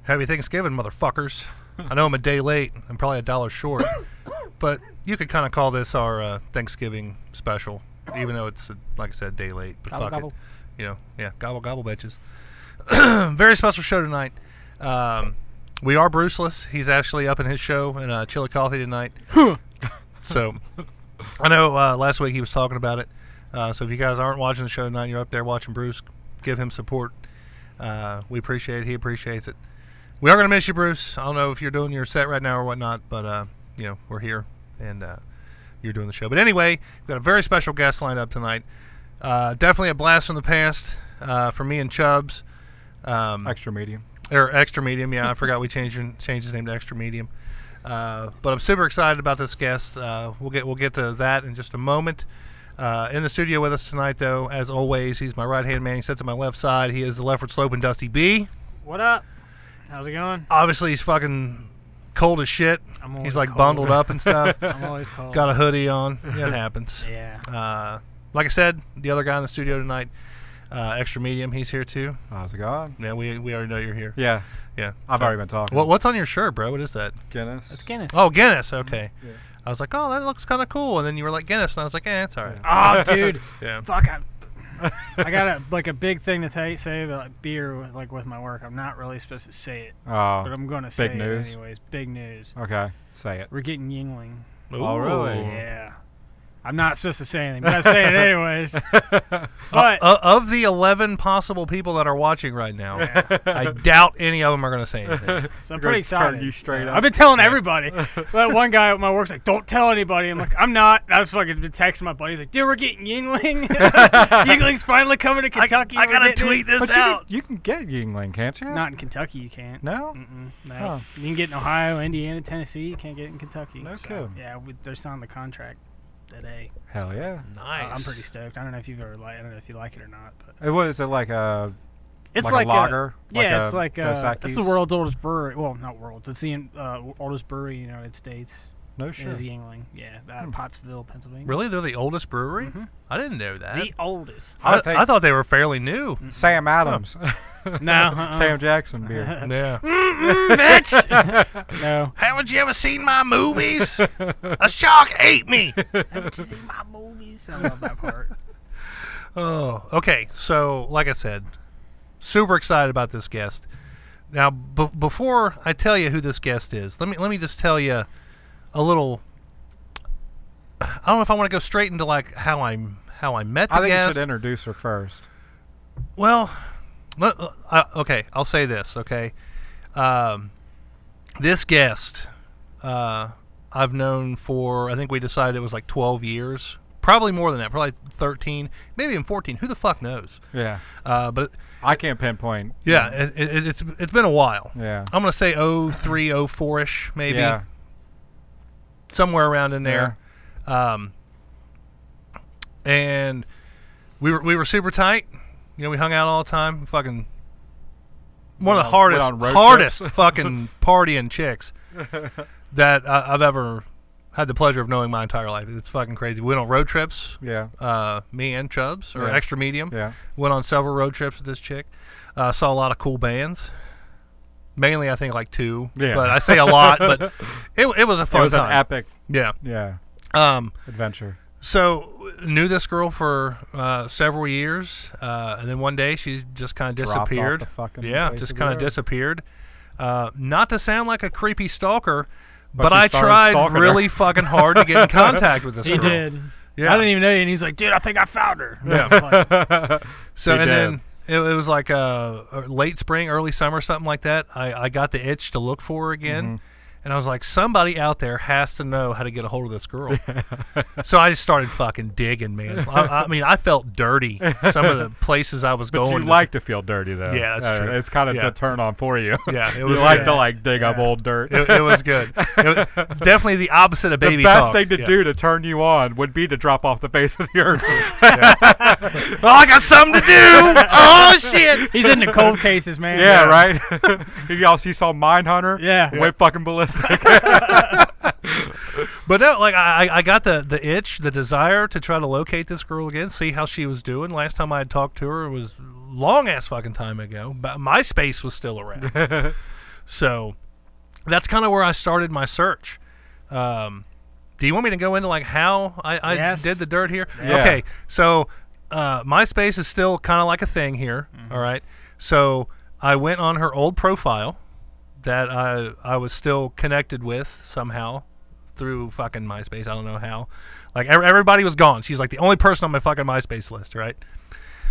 Happy Thanksgiving, motherfuckers. I know I'm a day late. I'm probably $1 short. But you could kind of call this our Thanksgiving special, even though it's, like I said, a day late. But Gobble, fuck gobble. it. You know, yeah, gobble, gobble, bitches. Very special show tonight. We are Bruceless. He's actually up in his show in Chillicothe tonight. So, I know last week he was talking about it. So if you guys aren't watching the show tonight, you're up there watching Bruce, give him support. We appreciate it. He appreciates it. We are going to miss you, Bruce. I don't know if you're doing your set right now or whatnot, but, you know, we're here, and you're doing the show. But anyway, we've got a very special guest lined up tonight. Definitely a blast from the past for me and Chubbs. Extra medium. Or Extra Medium, yeah. I forgot we changed his name to Extra Medium. But I'm super excited about this guest. We'll get to that in just a moment. In the studio with us tonight, though, as always, he's my right-hand man. He sits on my left side. He is the leftward sloping Dusty B. What up? How's it going? Obviously, he's fucking cold as shit. He's like cold. bundled up and stuff. I'm always cold. Got a hoodie on. Yeah, it happens. Yeah. Like I said, the other guy in the studio tonight, Extra Medium, he's here too. How's it going? Yeah, we already know you're here. Yeah. Yeah. I've already been talking. What's on your shirt, bro? What is that? Guinness. It's Guinness. Oh, Guinness. Okay. Yeah. I was like, oh, that looks kind of cool. And then you were like, Guinness. And I was like, it's all right. Oh, dude. Yeah. Fuck. I got a big thing to say about beer with my work. I'm not really supposed to say it, Oh. but I'm going to say Big news. it anyways. Big news. Okay. Say it. We're getting Yingling. Oh, really? Yeah. I'm not supposed to say anything, but I'm saying it anyways. But Of the 11 possible people that are watching right now, I doubt any of them are going to say anything. so I'm pretty excited. You straight up. I've been telling everybody. But one guy at my work's like, "Don't tell anybody." I'm like, "I'm not." I was fucking texting my buddy. He's like, "Dude, we're getting Yingling. Yingling's finally coming to Kentucky." I got to We're getting tweet it." this But out. you can get Yingling, can't you? Not in Kentucky, you can't. No? No. Oh. You can get in Ohio, Indiana, Tennessee. You can't get it in Kentucky. No So, kidding. yeah, they're signing the contract today. Hell yeah. Nice. I'm pretty stoked. I don't know if you've ever I don't know if you like it or not, but Is it like a... it's like a lager? Yeah, it's like Dos it's the Equis? world's oldest brewery. Well, not world. It's the oldest brewery in the United States. No It shit. is Yingling. Yeah, out of Pottsville, Pennsylvania. Really? They're the oldest brewery? Mhm. I didn't know that. The oldest. I thought they were fairly new. Sam Adams. No. Sam Jackson beer. Yeah. Bitch. No. Haven't you ever seen my movies? A shark ate me. Haven't you seen my movies? I love that part. Oh, okay. So, like I said, super excited about this guest. Now, before I tell you who this guest is, let me just tell you a little. I don't know if I want to go straight into like how I met the I think guest. you should introduce her first. Well, okay, I'll say this. Okay, this guest I've known for, I think we decided it was like 12 years. Probably more than that. Probably 13, maybe even 14. Who the fuck knows? Yeah. But I can't pinpoint. yeah, it's been a while. Yeah. I'm gonna say 03, 04-ish, maybe. Yeah. Somewhere around in there. And we were super tight. You know, we hung out all the time. Fucking one of the hardest fucking partying chicks that I've ever had the pleasure of knowing my entire life. It's fucking crazy. We went on road trips. Yeah. Me and Chubbs, or Yeah. Extra Medium. Yeah. Went on several road trips with this chick. Saw a lot of cool bands. Mainly, I think, like 2. Yeah. But I say a lot, but it was a fun time. It was an epic. Yeah. Yeah. Adventure. So, knew this girl for several years, and then one day she just kind of Dropped off disappeared. the fucking Yeah, face just of the kind of earth. disappeared. Not to sound like a creepy stalker, But but you I started tried stalking her. really fucking hard to get in contact with this He girl. did. Yeah. I didn't even know you, and he's like, "Dude, I think I found her." Yeah. Like, So, He and did. then it was like late spring, early summer, something like that. I got the itch to look for her again. And I was like, somebody out there has to know how to get a hold of this girl. So I just started fucking digging, man. I mean, I felt dirty. Some of the places I was But going. you like to feel dirty, though. Yeah, that's true. It's kind of Yeah. a turn on for you. Yeah, it You was like good. to like dig up Yeah. old dirt. It was good. Definitely the opposite of baby the best talk. thing to Yeah. do to turn you on would be to drop off the face of the earth. Oh, I got something to do. Oh shit. he's into cold cases, man. Yeah, right. You saw Mindhunter. Yeah. Went fucking ballistic. But no, like I got the itch, the desire to try to locate this girl again, see how she was doing. Last time I had talked to her was long ass fucking time ago. But MySpace was still around. So that's kind of where I started my search. Do you want me to go into like how I Yes. did the dirt here? Yeah. Okay, so MySpace is still kind of like a thing here. All right, so I went on her old profile that I was still connected with somehow through fucking MySpace. I don't know how. Like everybody was gone. She's like the only person on my fucking MySpace list, right?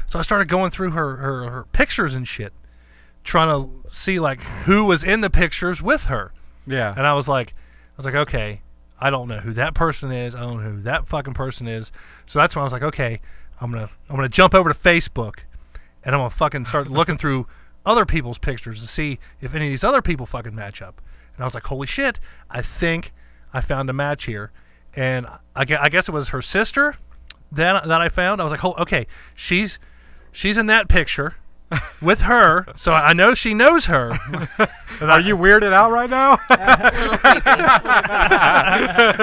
So I started going through her pictures and shit, trying to see like who was in the pictures with her. Yeah. And I was like, okay, I don't know who that person is. I don't know who that fucking person is. So that's when I was like, okay, I'm gonna jump over to Facebook, and I'm gonna fucking start looking through other people's pictures to see if any of these other people fucking match up. And I was like, holy shit, I think I found a match here. And I guess it was her sister that I found. I was like, okay, she's in that picture with her, so I know she knows her. Are you weirded out right now? A little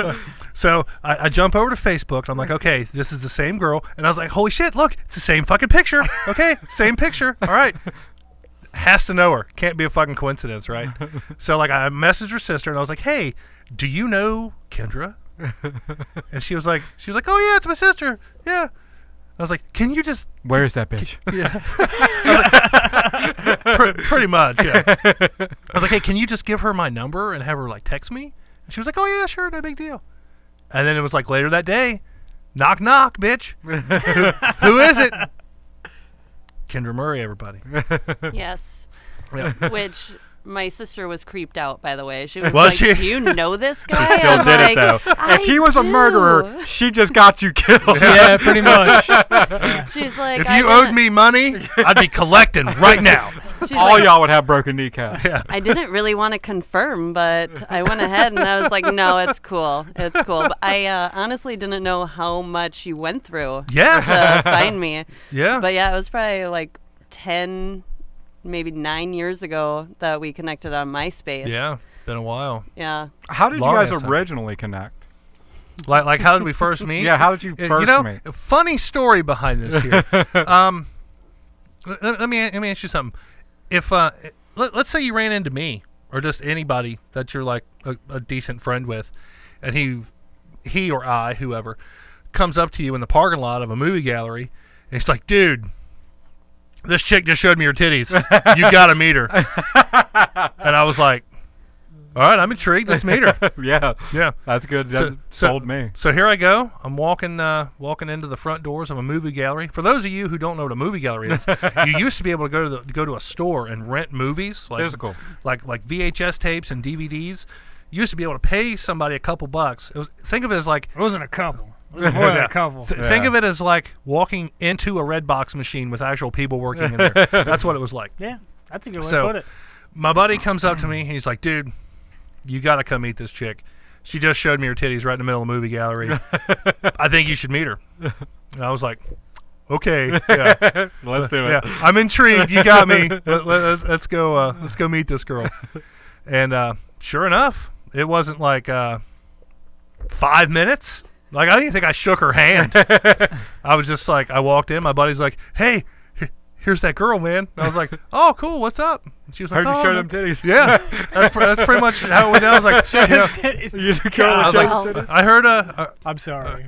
creepy. So I jump over to Facebook, and I'm like, okay, this is the same girl. And I was like, holy shit, look, it's the same fucking picture. Okay, same picture. All right. Has to know her. Can't be a fucking coincidence, right? So, like, I messaged her sister, and I was like, hey, do you know Kendra? And she was like, oh, yeah, it's my sister. Yeah. I was like, can you just... Where is that bitch? Yeah. Pretty much, yeah. I was like, hey, can you just give her my number and have her, like, text me? And she was like, oh, yeah, sure, no big deal. And then it was, like, later that day, knock, knock, bitch. Who is it? Kendra Murray, everybody. Yes. Yeah. Which my sister was creeped out, by the way. She was Was like, she? do you know this guy? Still I'm did like, it though. I If he was a do. murderer, she just got you killed. Yeah, pretty much. She's like, If you owed me money, I'd be collecting right now. she's All like, y'all would have broken kneecaps. Yeah. I didn't really want to confirm, but I went ahead and I was like, no, it's cool. It's cool. But I honestly didn't know how much you went through Yes. to find me. Yeah. But yeah, it was probably like 10, maybe 9 years ago that we connected on MySpace. Yeah. Been a while. Yeah. How did you Long guys ass time. originally connect? Like how did we first meet? Yeah, how did you first meet? Funny story behind this here. Let me ask you something. If let's say you ran into me or just anybody that you're like a decent friend with, and he or I, whoever, comes up to you in the parking lot of a movie gallery, and he's like, dude, this chick just showed me her titties. You gotta meet her. And I was like, all right, I'm intrigued. Let's meet her. Yeah, Yeah. that's good. That sold me. So here I go. I'm walking into the front doors of a movie gallery. For those of you who don't know what a movie gallery is, you used to be able to go to a store and rent movies, like Physical. like VHS tapes and DVDs. You used to be able to pay somebody a couple bucks. Think of it as like It wasn't a couple. It was more than a couple. think of it as like walking into a Redbox machine with actual people working in there. That's what it was like. Yeah, that's a good way So- to put it. My buddy comes up to me and he's like, dude, you got to come meet this chick. She just showed me her titties right in the middle of the movie gallery. I think you should meet her. And I was like, okay. Yeah. Let's do it. Yeah, I'm intrigued. You got me. Let's go meet this girl. And sure enough, it wasn't like 5 minutes. Like, I didn't think I shook her hand. I was just like, I walked in. My buddy's like, hey, here's that girl, man. And I was like, oh, cool. What's up? And she was like, Heard you oh, show them titties. yeah, that's pretty much how it went down. I was like, you know, You just go I was show Wow. them titties? I heard I'm sorry.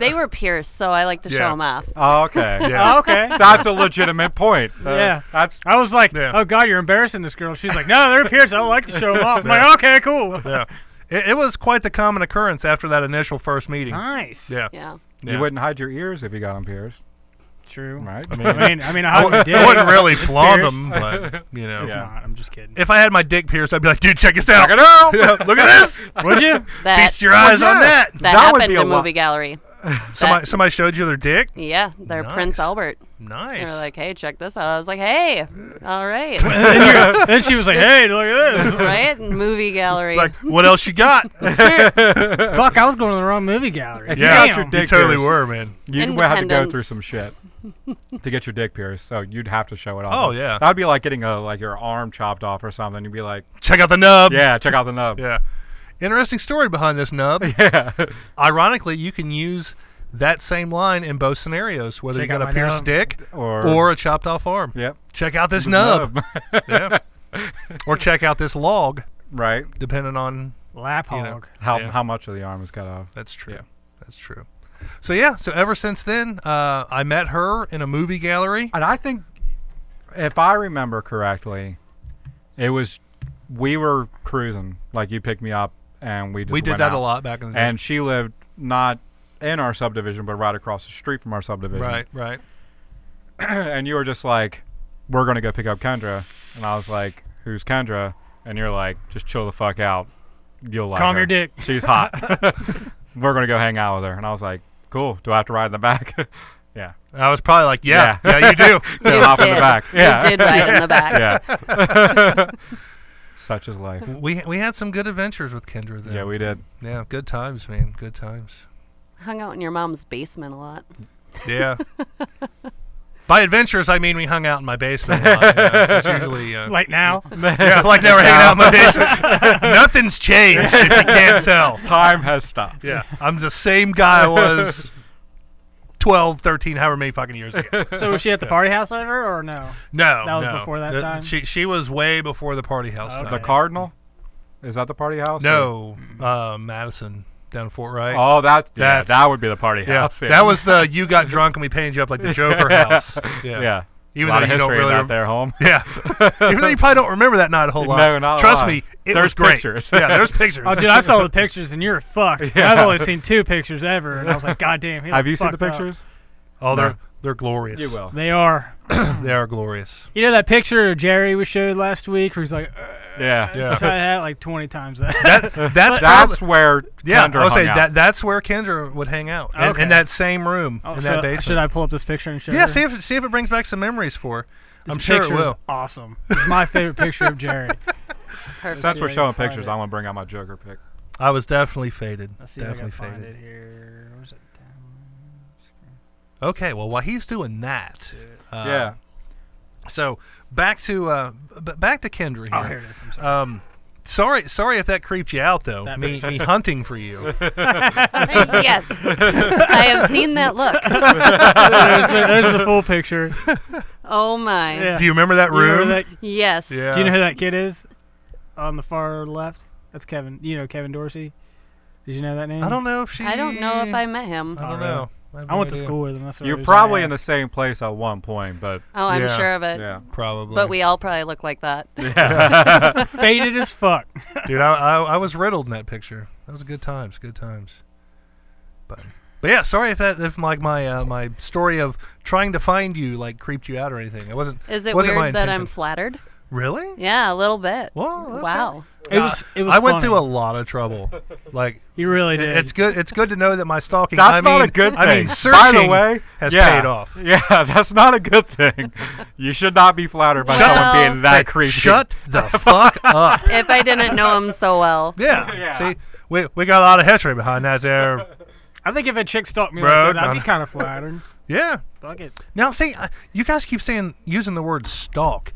They were pierced, so I like to show Yeah. them off. Oh, okay. Yeah. Oh, okay. That's a legitimate point. Yeah. That's I was like, Yeah. oh, God, you're embarrassing this girl. She's like, no, they're pierced. I don't like to show them off. I'm like, okay, cool. yeah. It was quite the common occurrence after that initial first meeting. Nice. Yeah. Yeah. Yeah. You wouldn't hide your ears if you got them pierced, True. right? I mean, I I did. wouldn't really It's flaunt pierced. them, but you know, It's Yeah. not. I'm just kidding. if I had my dick pierced, I'd be like, dude, check this out. Check it out. Yeah, look at this. Would you? That Feast your eyes on that. That would happened be in a a lot. movie gallery. Somebody showed you their dick. Yeah, they're Nice. Prince Albert. They Nice. were like, hey, check this out. I was like, hey, all right. Then she was like, hey, look at this. Right? Movie gallery. Like, what else you got? Let's see it. Fuck, I was going to the wrong movie gallery. If you Yeah, got your you dick totally pierced, were, man. you would have to go through Independence. some shit to get your dick pierced. So you'd have to show it off. Oh, yeah. That'd be like getting your arm chopped off or something. You'd be like, Check out the nub. yeah, check out the nub. Yeah. Interesting story behind this nub. Yeah. Ironically, you can use that same line in both scenarios, whether Check you got out a my pierced nub. dick Or- or a chopped off arm. Yep. Check out this This nub. nub. Yeah. Or check out this log, Right. depending on Lap You know. hog. How much of the arm is cut off? That's true. Yeah. That's true. So yeah, so ever since then, I met her in a movie gallery. And I think, if I remember correctly, we were cruising. Like, you picked me up, and we just We did went that out. a lot back in the day. And she lived not in our subdivision, but right across the street from our subdivision. Right. And you were just like, we're going to go pick up Kendra. And I was like, who's Kendra? And you're like, just chill the fuck out. You'll like Calm her. your dick. She's hot. We're going to go hang out with her. And I was like, cool. Do I have to ride in the back? Yeah. I was probably like, yeah, you do. Go hop in the back. Yeah. You did ride in the back. Yeah. Such is life. We had some good adventures with Kendra then. Yeah, we did. Yeah, good times, man. Good times. Hung out in your mom's basement a lot. Yeah. By adventures, I mean we hung out in my basement a lot. It's usually Like now. yeah, like now we're hanging out in my basement. Nothing's changed if you can't tell. Time has stopped. Yeah, I'm the same guy I was 12, 13, however many fucking years ago. So was she at the party house ever, or no? No, That was no. before that time? She was way before the party house. Okay. time. The Cardinal? Is that the party house? No, Madison down in Fort Wright. Oh, That's- that would be the party yeah, house. that was the you got drunk and we painted you up like the Joker house. Yeah, Yeah. Even a lot though of you don't history really in rem- that there, home. Yeah, even though you probably don't remember that night a whole lot. No, not a Trust lot. me, it There's was great. pictures. Yeah, there's pictures. Oh, dude, I saw the pictures and you're fucked. Yeah. I've only seen 2 pictures ever, and I was like, God damn. he Have looked you seen the fucked up. pictures? Oh, No. they're glorious. You will. They are. They are glorious. You know that picture of Jerry we showed last week where he's like, Yeah. Yeah. tried that like 20 times that. That's That's where yeah. Kendra I would say hung out. that's where Kendra would hang out Okay. in that same room Oh, in so that basement. should I pull up this picture and show Yeah, her? see if it brings back some memories for her. This I'm sure it picture is will. awesome. It's my favorite picture of Jerry. Perfect. Since we're see if I showing can find pictures, it. I'm going to bring out my Joker pic. I was definitely faded. Let's see if I can Definitely find faded. it here. Where's it? Okay, well while he's doing that, Yeah. So back to Kendra here. Oh, here it is. I'm sorry. Sorry if that creeped you out though. That Me hunting for you. Yes. I have seen that look. there's the full picture. Oh, my. Yeah. Do you remember that You remember room? that- Yes. Yeah. Do you know who that kid is? On the far left? That's Kevin. You know Kevin Dorsey? Did you know that name? I don't know if she. I don't know if I met him. I don't know. have I no went to idea. school with him. That's what You're it was probably I in the asked. same place at one point, but Oh, I'm Yeah. sure of it. yeah. Probably. But we all probably look like that. Faded as fuck. Dude, I was riddled in that picture. That was good times. Good times. But yeah, sorry if like my my story of trying to find you like creeped you out or anything. It wasn't. Is it wasn't my weird that I'm intention. flattered? Really? Yeah, a little bit. Well, okay. Wow. It was I went funny. through a lot of trouble. Like You really did. it's good. It's good to know that my stalking. That's I not mean, a good thing. I mean, By searching the way, has yeah, paid off. Yeah, that's not a good thing. You should not be flattered by Well- someone being that Hey, creepy. shut the fuck up. If I didn't know him so well. Yeah. Yeah. See, we got a lot of history behind that there. I think if a chick stalked me Bro, like that, I'd be no. kind of flattered. Yeah. Fuck it. Now, see, you guys keep using the word stalk.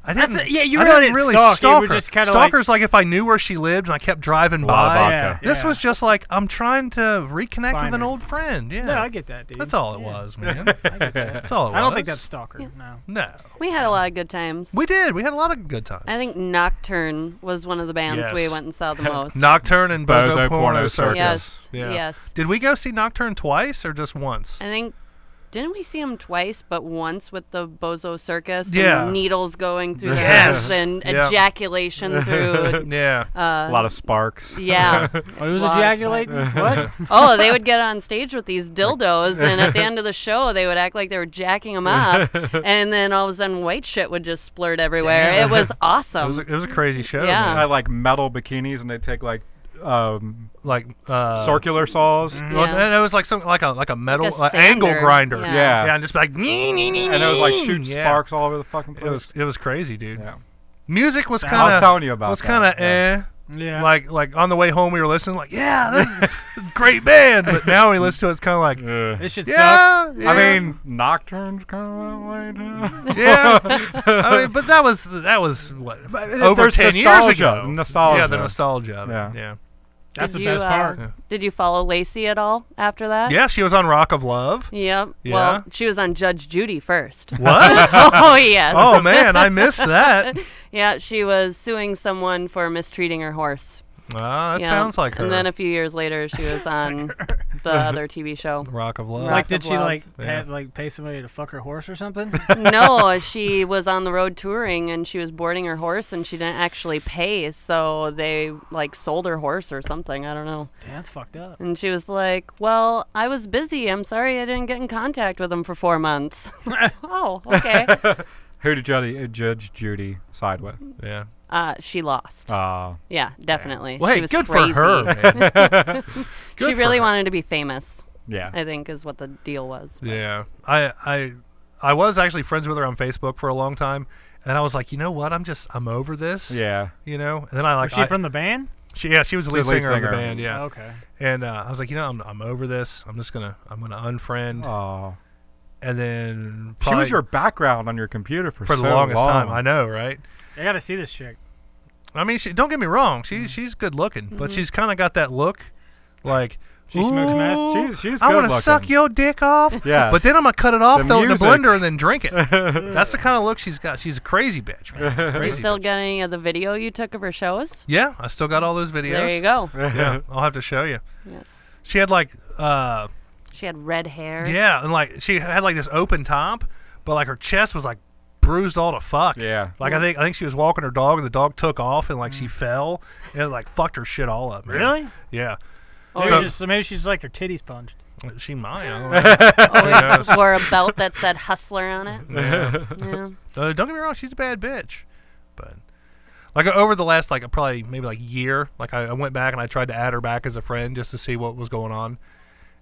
I didn't. That's it. Yeah, you I really didn't didn't really stalk. You were her. just kinda like- Stalker's like if I knew where she lived and I kept driving A lot of by. vodka. This Yeah. was just like I'm trying to reconnect Find with an her. old friend. Yeah. No, I get that, dude. That's all it Yeah. was, man. I get that. That's all it was. I don't think that's stalker. No. No. We had a lot of good times. We did. We had a lot of good times. I think Nocturne was one of the bands we Yes. went and saw the most. Nocturne and Bozo, Bozo Porno Porno Circus. Yes. Yeah. Yes. Did we go see Nocturne twice or just once? I think, didn't we see him twice, but once with the Bozo Circus? Yeah. And needles going through Yes. the house and Yeah. ejaculation through. Yeah. A lot of sparks. Yeah. Oh, it was Lost ejaculate? What? Oh, they would get on stage with these dildos, and at the end of the show, they would act like they were jacking them off, and then all of a sudden, white shit would just splurt everywhere. Damn. It was It awesome. was a crazy show. Yeah. They Man. had like metal bikinis, and they take like Like circular saws. Well, Yeah. and it was like something like a metal Like a angle sander. grinder. Yeah. Yeah. and just like nee, nee, nee, And it was like nee. shooting Yeah. sparks all over the fucking place. It was crazy, dude. Yeah. Music was I kind of. I was telling you about was that. kind of Yeah. Yeah. Like on the way home we were listening like yeah this is a great band, but now we listen to it, it's kind of like This shit yeah, sucks. yeah. I mean, Nocturne's kind of that way too. yeah. I mean, but that was what over There's 10 years nostalgia. ago. Nostalgia. Yeah, the nostalgia of it. Yeah. Yeah. That's Did the you, best part. Did you follow Lacey at all after that? Yeah, she was on Rock of Love. Yep. Yeah. Well, she was on Judge Judy first. What? Oh, yes. Oh, man, I missed that. Yeah, she was suing someone for mistreating her horse. That Yeah. sounds like her. And then a few years later, she was on the other TV show. Rock of Love. Rock Like, did of she Love. have pay somebody to fuck her horse or something? No, she was on the road touring and she was boarding her horse and she didn't actually pay, so they sold her horse or something. I don't know. Damn, that's fucked up. And she was like, "Well, I was busy. I'm sorry I didn't get in contact with him for 4 months." Oh, okay. Who did Judge Judy side with? Yeah. She lost. Yeah, definitely. Well, she hey, was good crazy. for her, man. She Good really for her. wanted to be famous, Yeah. I think is what the deal was. But Yeah. I was actually friends with her on Facebook for a long time, and I was like, you know what? I'm over this. Yeah. You know? And then I Was she from the band? she was the lead singer of the band, yeah. Oh, okay. And I was like, I'm over this. I'm gonna unfriend. Oh. And then She was your background on your computer for the so longest long. time. I know, right? I gotta see this chick. I mean, don't get me wrong. She's good looking, but she's kind of got that look, like She smokes meth? "Ooh, She's I good want to looking. suck your dick off." Yeah. But then I'm gonna cut it off, The throw it in the music. blender, and then drink it. That's the kind of look she's got. She's a crazy bitch, man. Do you Crazy still bitch. get any of the video you took of her shows? Yeah, I still got all those videos. There you go. Yeah, I'll have to show you. Yes. She had She had red hair. yeah, and she had this open top, but her chest was bruised all to fuck. Yeah. I think she was walking her dog, and the dog took off, and she fell, and it fucked her shit all up. Man. Really? Yeah. Maybe she's like her titties punched. She might. I don't know. Always wore a belt that said Hustler on it. Yeah. Yeah. Don't get me wrong, she's a bad bitch, but over the last probably maybe year, I went back and I tried to add her back as a friend just to see what was going on,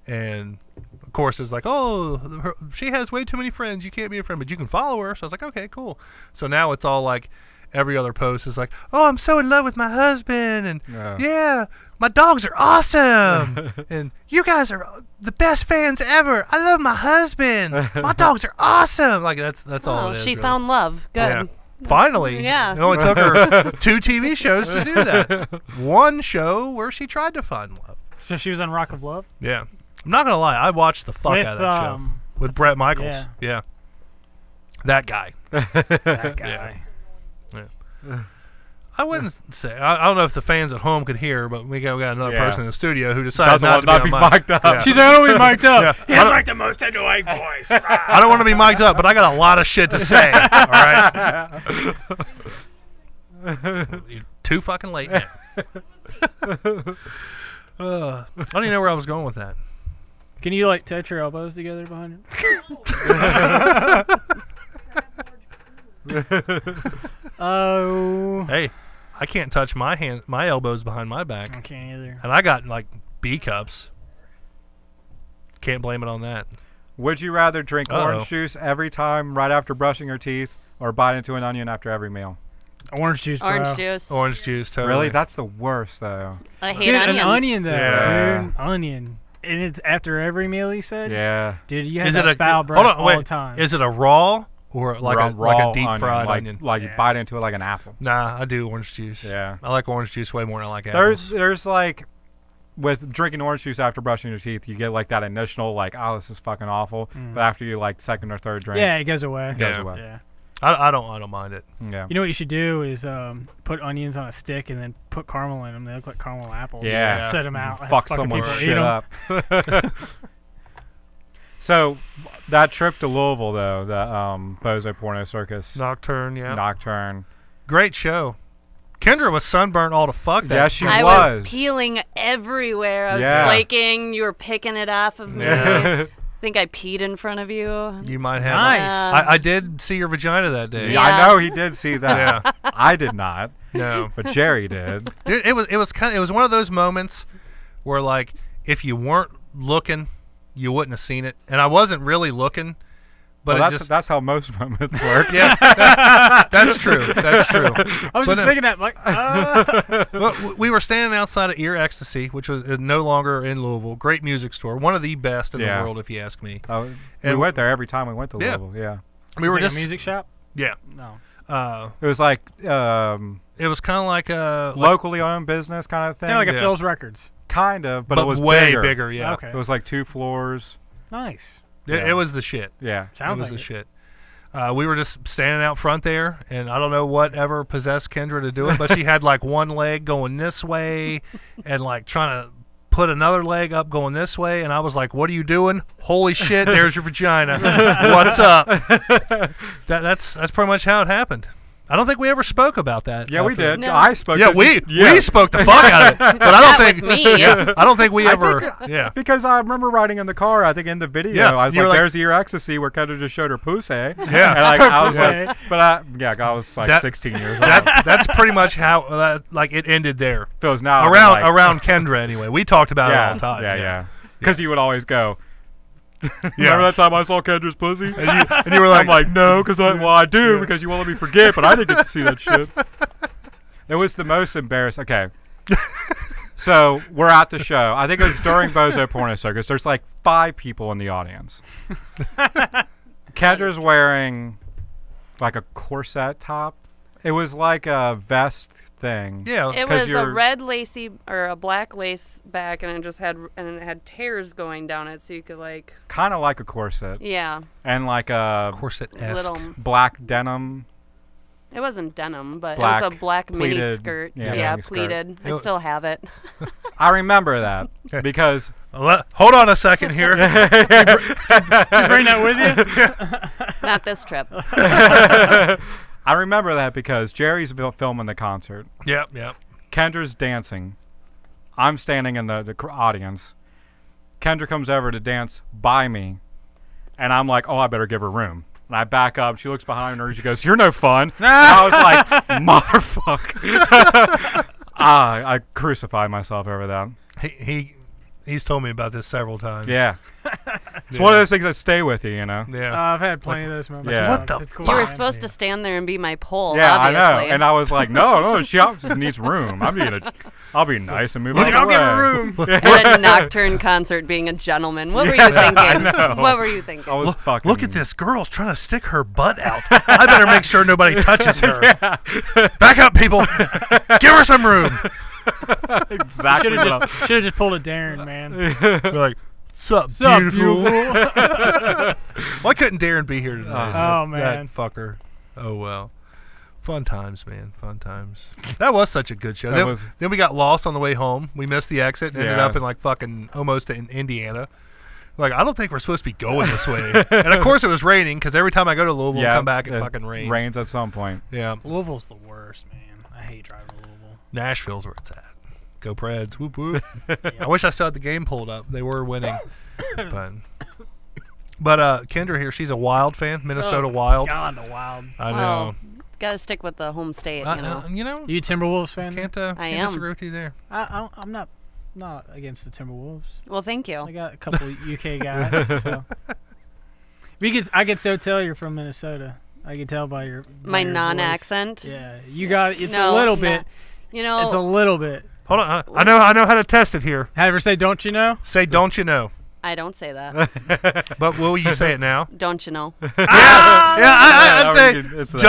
and of course it's she has way too many friends, you can't be a friend, but you can follow her. So I was like, okay, cool. So now it's all every other post is oh, I'm so in love with my husband, and yeah, my dogs are awesome, and you guys are the best fans ever. I love my husband. My dogs are awesome. That's all Oh, it is. she really. found love. Good. Yeah. Finally. Yeah. It only took her 2 TV shows to do that. One show where she tried to find love. So she was on Rock of Love? Yeah. I'm not going to lie. I watched the fuck out of that show. With Bret Michaels. Yeah. That guy. That guy. Yeah. I wouldn't say. I don't know if the fans at home could hear, but we got another person in the studio who decided Doesn't not want to to be be on mic. mic'd up. Yeah. She's like, I don't be mic'd up. Yeah. He has the most annoying voice. I don't want to be mic'd up, but I got a lot of shit to say. All right. You're too fucking late now. I don't even know where I was going with that. Can you touch your elbows together behind you? Oh. Hey, I can't touch my elbows behind my back, I can't either. and I got B cups. Can't blame it on that. Would you rather drink Uh-oh. orange juice every time right after brushing your teeth, or bite into an onion after every meal? Orange juice, bro. Orange juice. Orange juice, totally. Really? That's the worst, though. I hate Dude, onions. an onion, though. Yeah. Dude, onion. And it's after every meal, he said? Yeah. Dude, you have Is it that a foul breath hold on, all wait, the time. Is it a raw or Raw a deep onion, fried like, onion? Like you Yeah. bite into it like an apple. Nah, I do orange juice. Yeah. I like orange juice way more than I like apples. There's with drinking orange juice after brushing your teeth, you get that initial oh, this is fucking awful. But after you second or third drink, Yeah, it goes away. it goes Yeah. away. Yeah. I don't mind it. Yeah. You know what you should do is put onions on a stick and then put caramel in them. They look like caramel apples. Yeah. Set them out. and Fuck fucking someone's people eat shit 'em. up. So, that trip to Louisville, though, the Bozo Porno Circus Nocturne, yeah. Nocturne. Great show. Kendra was sunburnt all the fuck. Yeah, she I was. was peeling everywhere. I was Yeah. flaking. You were picking it off of me. I think I peed in front of you. You might have. Nice. I did see your vagina that day. Yeah, I Yeah. know he did see that. Yeah. I did not, No. but Jerry did. It was one of those moments where if you weren't looking, you wouldn't have seen it, and I wasn't really looking, but Well, it just that's how most moments work. yeah, that's true. That's true. I was But, just thinking that, Well, we were standing outside of Ear Ecstasy, which was no longer in Louisville. Great music store, one of the best in Yeah. the world, if you ask me. We And- went there every time we went to Yeah. Louisville. Yeah, We were like just a music shop? yeah. No. it was It was kind of like a locally owned business kind of thing. Kind of like Yeah. a Phil's Records. Kind of, but it was way bigger. bigger. Yeah, Okay. It was like 2 floors. Nice. It was the shit. Yeah. Sounds it was like the it. shit. We were just standing out front there, and I don't know whatever possessed Kendra to do it, but she had like one leg going this way and like trying to put another leg up going this way, and I was like, what are you doing? Holy shit, there's your vagina. What's up? That's pretty much how it happened. I don't think we ever spoke about that. Yeah, we after. did. No. I spoke. Yeah, to we spoke the fuck out of it, but I don't Not think with me. Yeah, I don't think we ever. Yeah, Because I remember riding in the car. I think in the video, Yeah, I was you like, were like- "There's your ecstasy," where Kendra just showed her pussy. Yeah. And like, I was Pussy. like, I was like That- 16 years old. that's pretty much how like it ended there. Feels now Around like, around Kendra anyway. We talked about it all yeah, the time. yeah. Because you would always go. Yeah. Remember that time I saw Kendra's pussy? And you were like, I'm like, no, because I do because you won't let me forget, but I didn't get to see that shit. It was the most embarrassing. Okay. So we're at the show. I think it was during Bozo Porno Circus. There's like 5 people in the audience. Kendra's wearing like a corset top. It was like a vest thing. yeah, It 'Cause was a you're- red lacy or a black lace back, and it had tears going down it, so you could like, Kind of like a corset. yeah, And like a corset-esque. little. black denim. It wasn't denim, but it Black was a black mini pleated- skirt. yeah, Yeah, mini skirt. pleated. I It- still have it. I remember that because Hold on a second here. You bring that with you? Not this trip. I remember that because Jerry's filming the concert. Yep. Kendra's dancing. I'm standing in the audience. Kendra comes over to dance by me, and I'm like, oh, I better give her room. And I back up. She looks behind her. She goes, "You're no fun." And I was like, "Motherfucker!" I crucified myself over that. He's told me about this several times. Yeah, it's one of those things that stay with you, you know. Yeah. I've had plenty of those moments. Yeah. What the It's cool. You were fuck? supposed to stand there and be my pole. Yeah, obviously. I know. And I was like, no, she obviously needs room. I'll be nice and move out Like, of I'll the give her way. room. At a nocturne concert, being a gentleman. What were you thinking? know. What were you thinking? I was fucking. Look at this girl's trying to stick her butt out. I better make sure nobody touches her. Back up, people. Give her some room. Exactly. Should have just pulled a Darren, man. We're like, sup, Sup, beautiful. beautiful? Why couldn't Darren be here tonight? Oh, That man. fucker. Oh, well. Fun times, man. Fun times. That was such a good show. That was- Then we got lost on the way home. We missed the exit and ended Yeah. up in like fucking almost in Indiana. Like, I don't think we're supposed to be going this way. And of course it was raining because every time I go to Louisville and come back, it fucking rains. Rains at some point. Yeah. Louisville's the worst, man. I hate driving to Louisville. Nashville's where it's at. Go Preds. Whoop whoop. I wish I still had the game pulled up. They were winning. But Kendra here, she's a Wild fan, Minnesota Wild. God, the Wild. I know. Well, gotta stick with the home state, you know. You a Timberwolves fan? Can't I can't am. disagree with you there. I'm not against the Timberwolves. Well, thank you. I got a couple UK guys. So. I could so tell you're from Minnesota. I can tell by your My voice. non-accent. Yeah, you got it. It's No, a little no. bit. You It's a know, little bit. Hold on. I know how to test it here. Have you ever say, "Don't you know"? Say, don't you know? I don't say that. But will you say it now? Don't you know? I'd say it's there.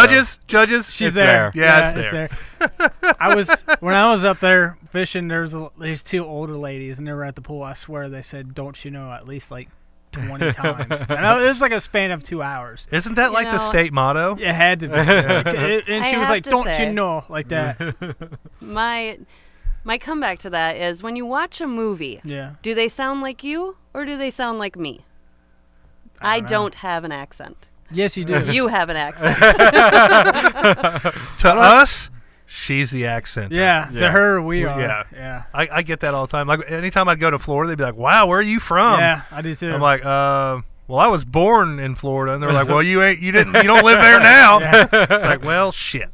judges. She's It's there. there. Yeah, it's there. When I was up there fishing. There's 2 older ladies, and they were at the pool. I swear they said, "Don't you know?" at least like 20 times. And it was like a span of 2 hours. Isn't that like the know- state motto? It had to be. And I she was have like, to "Don't say- you know?" like that. My comeback to that is when you watch a movie, Yeah. do they sound like you or do they sound like me? I know. don't have an accent. Yes, you do. You have an accent. To us, she's the accent. Yeah, Yeah. to her, we are. Yeah. Yeah. I get that all the time. Like anytime I'd go to Florida, they'd be like, "Wow, where are you from?" Yeah, I do too. I'm like, well, I was born in Florida, and they're like, "Well, you don't live there now." It's like, well, shit.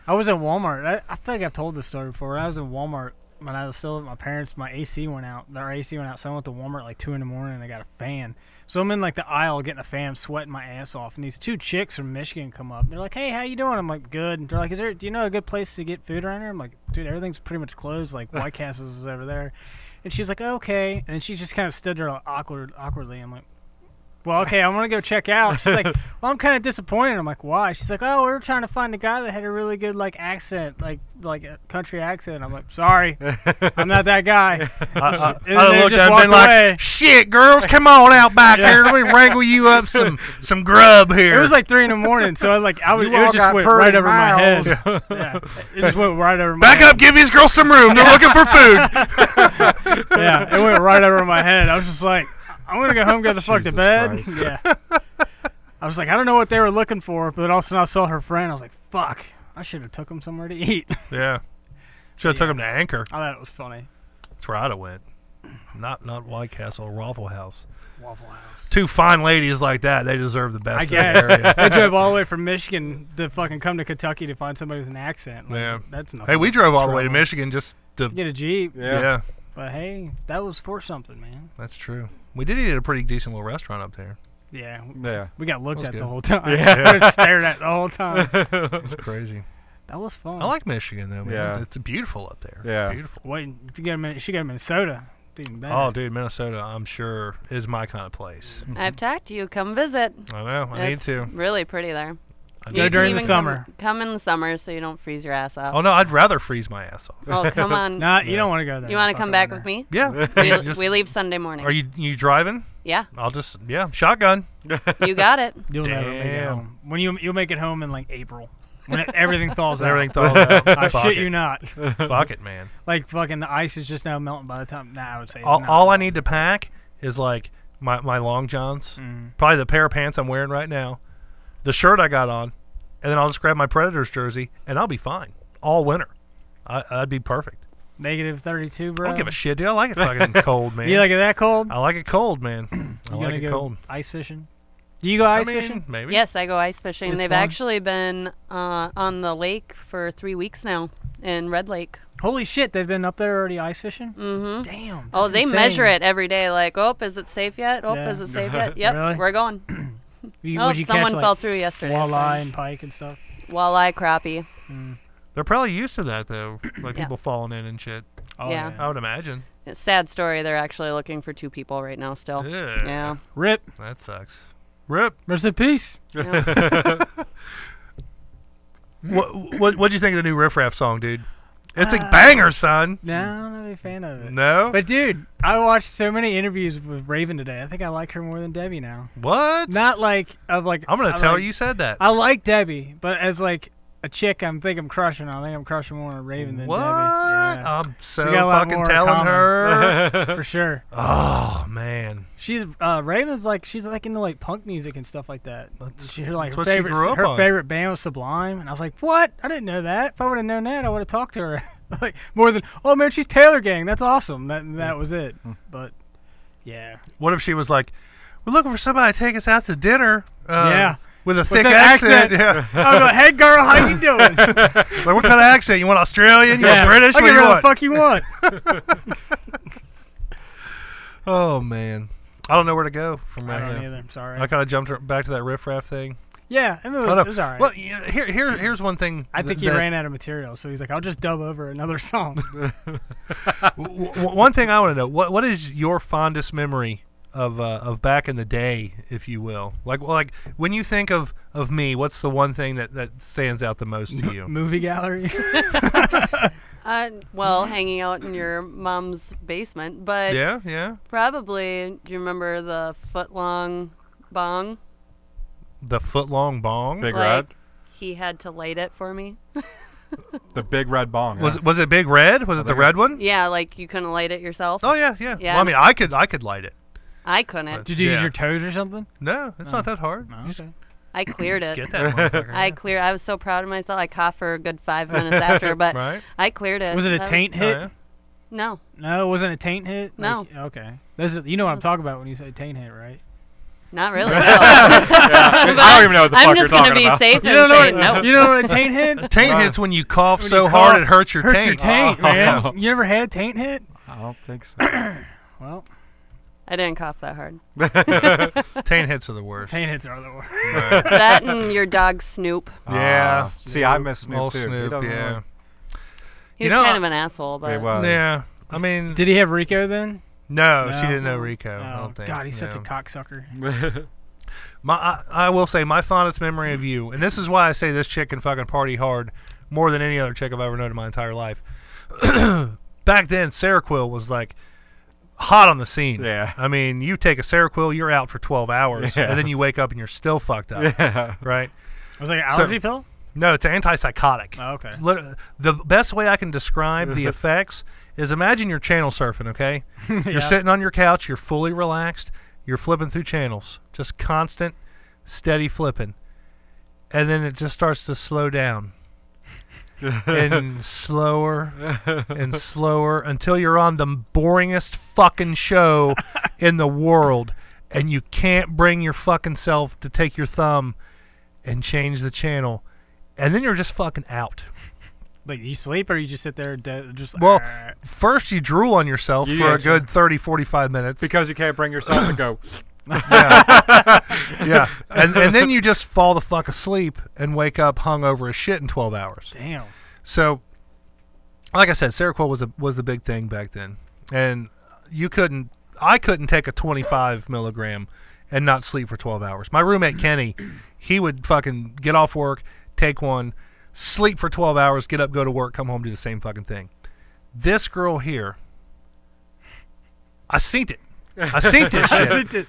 I was at Walmart. I think I've told this story before. I was in Walmart when I was still at my parents. My AC went out. Their AC went out, so I went to Walmart like 2 in the morning, and I got a fan. So I'm in like the aisle getting a fan, sweating my ass off, and these 2 chicks from Michigan come up. They're like, "Hey, how you doing?" I'm like, "Good." And they're like, "Do you know a good place to get food around here?" I'm like, "Dude, everything's pretty much closed. Like White Castle's is over there." And she's like, "Okay." And she just kind of stood there awkwardly. I'm like, well, okay, I'm gonna go check out. She's like, well, I'm kind of disappointed. I'm like, why? She's like, oh, we were trying to find a guy that had a really good like accent, like a country accent. I'm like, sorry, I'm not that guy. I looked at him and been like, shit, girls, come on out back here. Let me wrangle you up some grub here. It was like 3 a.m, so it was just went right over my head. Yeah, it just went right over my head. Back up, give these girls some room. They're looking for food. Yeah, it went right over my head. I was just like, I'm going to go home, go the fuck to bed. Yeah. I was like, I don't know what they were looking for, but also I saw her friend. I was like, fuck, I should have took them somewhere to eat. Yeah. Should have took them to Anchor. I thought it was funny. That's where I'd have went. Not White Castle, Waffle House. Waffle House. 2 fine ladies like that, they deserve the best. I guess. They drove all the way from Michigan to fucking come to Kentucky to find somebody with an accent. Like, yeah. That's nothing. Hey, we drove all the way to Michigan just to get a Jeep. Yeah. But hey, that was for something, man. That's true. We did eat at a pretty decent little restaurant up there. Yeah. Yeah. We got looked at good. the whole time. Yeah. We were stared at the whole time. It was crazy. That was fun. I like Michigan, though, man. Yeah. It's beautiful up there. Yeah. It's beautiful. Wait, if you go to Minnesota, it's even better. Oh, dude, Minnesota, I'm sure, is my kind of place. I've talked to you. Come visit. I know. I need It's to. really pretty there. Go You during can the even summer. Come in the summer so you don't freeze your ass off. Oh, no, I'd rather freeze my ass off. Oh, come on. Nah, you don't want to go there. You want to come back with me? Yeah. We leave Sunday morning. Are you driving? Yeah, I'll just, shotgun. you got it. You'll never make it Damn. home. When you'll make it home in like April, when everything thaws out. Everything thaws out. I Fuck shit it. you not. Fuck it, man. Like fucking the ice is just now melting by the time. Nah, I would say. All I need to pack is like my long johns, probably the pair of pants I'm wearing right now, the shirt I got on, and then I'll just grab my Predators jersey, and I'll be fine all winter. I'd be perfect. Negative 32, bro. I don't give a shit, dude. I like it fucking cold, man. You like it that cold? I like it cold, man. I You like gonna it go cold. ice fishing? Do you go ice fishing? Maybe. Yes, I go ice fishing. It's They've fun. actually been on the lake for 3 weeks now in Red Lake. Holy shit, they've been up there already ice fishing? Mm-hmm. Damn. Oh, that's they insane. measure it every day. Like, oh, is it safe yet? Oh, Yeah. is it safe yet? Yep, Really? we're going. You, Oh, what'd you someone catch, fell like, through yesterday. It's walleye fine. and pike and stuff. Walleye, crappie. They're probably used to that, though. Like Yeah. people falling in and shit. Oh, Yeah. I would imagine. It's a sad story. They're actually looking for 2 people right now still. Ugh. Yeah. Rip. That sucks. Rip. Rest in peace. Yeah. What'd you think of the new Riff Raff song, dude? It's a banger, son. No, I'm not a big fan of it. No? But dude, I watched so many interviews with Raven today. I think I like her more than Debbie now. What? Not like I'm gonna tell her you said that. I like Debbie, but as like a chick, I'm crushing on. I think I'm crushing more on Raven than What? Debbie. Yeah. I'm so We got a lot fucking more in telling common. her. For sure. Oh man. She's Raven's like she's like into like punk music and stuff like that. Her like that's her what she favorite grew up her on. favorite band was Sublime, and I was like, what? I didn't know that. If I would have known that, I would have talked to her. Like more than, oh man, she's Taylor Gang. That's awesome. That was it. But yeah. What if she was like, we're looking for somebody to take us out to dinner? Yeah. With a thick that accent. accent. Yeah. I was like, hey girl, how you doing? Like, what kind of accent? You want Australian? You want British? I What can do you whatever want? the fuck you want. Oh man. I don't know where to go from I right don't here. either. I'm sorry. I kind of jumped back to that Riff Raff thing. Yeah, I mean, it was all right. Well, here's one thing. I think he ran out of material, so he's like, I'll just dub over another song. One thing I want to know: what is your fondest memory of back in the day, if you will? Like when you think of me, what's the one thing that stands out the most to you? Movie gallery. Well, hanging out in your mom's basement, but Yeah. probably, do you remember the foot-long bong? The foot-long bong. Big Like, Red? he had to light it for me. The big red bong. Was it Big Red? Was it the red one? Yeah, like you couldn't light it yourself. Oh yeah. Yeah. Well, I mean, I could light it. I couldn't. Did you use Yeah. your toes or something? No, it's not that hard. Oh, You just okay. I cleared it. get that motherfucker. I was so proud of myself. I coughed for a good 5 minutes after, but Right. I cleared it. Was it a That taint Oh, hit? yeah. No. No, it wasn't a taint hit? No. Like, okay. You know what I'm talking about when you say taint hit, right? Not really. No. I don't even know what the I'm fuck you're just gonna talking be about. safe You and don't know say no. You know what a taint hit? Taint hits when you cough When so you hard cough, it hurts your hurts taint. your taint, Oh. man. You ever had taint hit? I don't think so. Well, I didn't cough that hard. Taint hits are the worst. taint hits are the worst. Right. That and your dog Snoop. Yeah. See, I miss Snoop Old too. He Snoop, doesn't yeah. He You was know, kind of an asshole, He but was. Yeah. I mean, Did he have Rico then? No, she didn't know Rico. I Oh, don't think. God, he's such a No. cocksucker. I will say my fondest memory of you, and this is why I say this chick can fucking party hard more than any other chick I've ever known in my entire life. Back then, Seroquel was like hot on the scene. Yeah. I mean, you take a Seroquel, you're out for 12 hours, Yeah. and then you wake up and you're still fucked up. Yeah. Right? Was it like an allergy pill? No, it's antipsychotic. Oh, okay. The best way I can describe the effects is imagine you're channel surfing, okay? Yeah. You're sitting on your couch, you're fully relaxed, you're flipping through channels, just constant, steady flipping. And then it just starts to slow down. And slower and slower until you're on the boringest fucking show in the world and you can't bring your fucking self to take your thumb and change the channel. And then you're just fucking out. Like, you sleep or you just sit there just Well, first you drool on yourself You for a get good 30, 45 minutes. Because you can't bring yourself to go. Yeah. Yeah. And then you just fall the fuck asleep and wake up hungover as shit in 12 hours. damn. So, like I said, Seroquel was the big thing back then. And I couldn't take a 25 milligram and not sleep for 12 hours. My roommate, Kenny, he would fucking get off work, take one, sleep for 12 hours, get up, go to work, come home, do the same fucking thing. This girl here, I seen it. I seen this shit.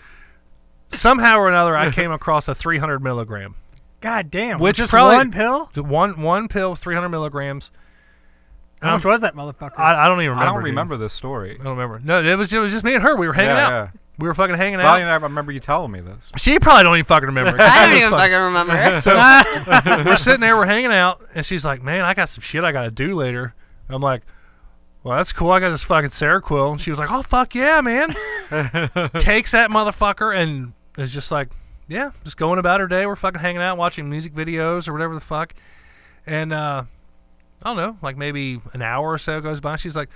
Somehow or another, I came across a 300 milligram. God damn. Which just probably- one pill? One pill, 300 milligrams. How much was that motherfucker? I don't even remember. I don't dude. remember this story. I don't remember. No, it was just me and her. We were hanging out. Yeah. We were fucking hanging Well, out. I remember you telling me this. She probably don't even fucking remember. I don't even fucking remember. So we're sitting there, we're hanging out, and she's like, "Man, I got some shit I gotta do later." I'm like, "Well, that's cool. I got this fucking Seroquel." And she was like, "Oh fuck yeah, man!" Takes that motherfucker and is just like, "Yeah, just going about her day. We're fucking hanging out, watching music videos or whatever the fuck." And I don't know, like maybe an hour or so goes by. She's like,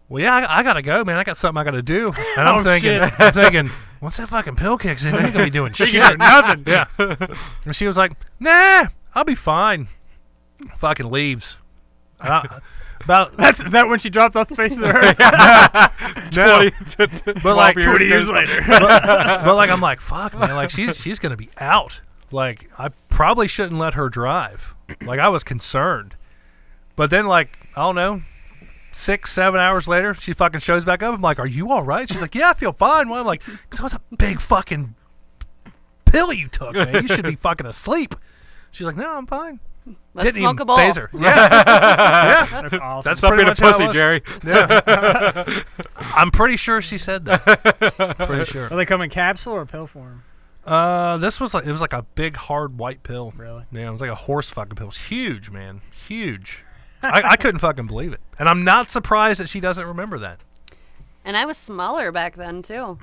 "Well, yeah, I gotta go, man. I got something I gotta do." And I'm thinking, once that fucking pill kicks in, I ain't gonna be doing shit. Nothing. Yeah. And she was like, "Nah, I'll be fine." Fucking leaves. Is that when she dropped off the face of the earth? No. But like 20 years later. but like I'm like, fuck, man. Like she's gonna be out. Like I probably shouldn't let her drive. Like I was concerned. But then like I don't know. 6-7 hours later, she fucking shows back up. I'm like, "Are you all right?" She's like, "Yeah, I feel fine." Well, I'm like, "'Cause that was a big fucking pill you took, man. You should be fucking asleep." She's like, "No, I'm fine." Let's Didn't smoke even a bowl. phase her. Yeah. Yeah. That's awesome. That's Stop pretty being a much how it pussy, was. Jerry. Yeah. I'm pretty sure she said that. Pretty sure. Are they come in capsule or pill form? This was like a big hard white pill. Really? Yeah, it was like a horse fucking pill. It was huge, man. Huge. I couldn't fucking believe it. And I'm not surprised that she doesn't remember that. And I was smaller back then, too.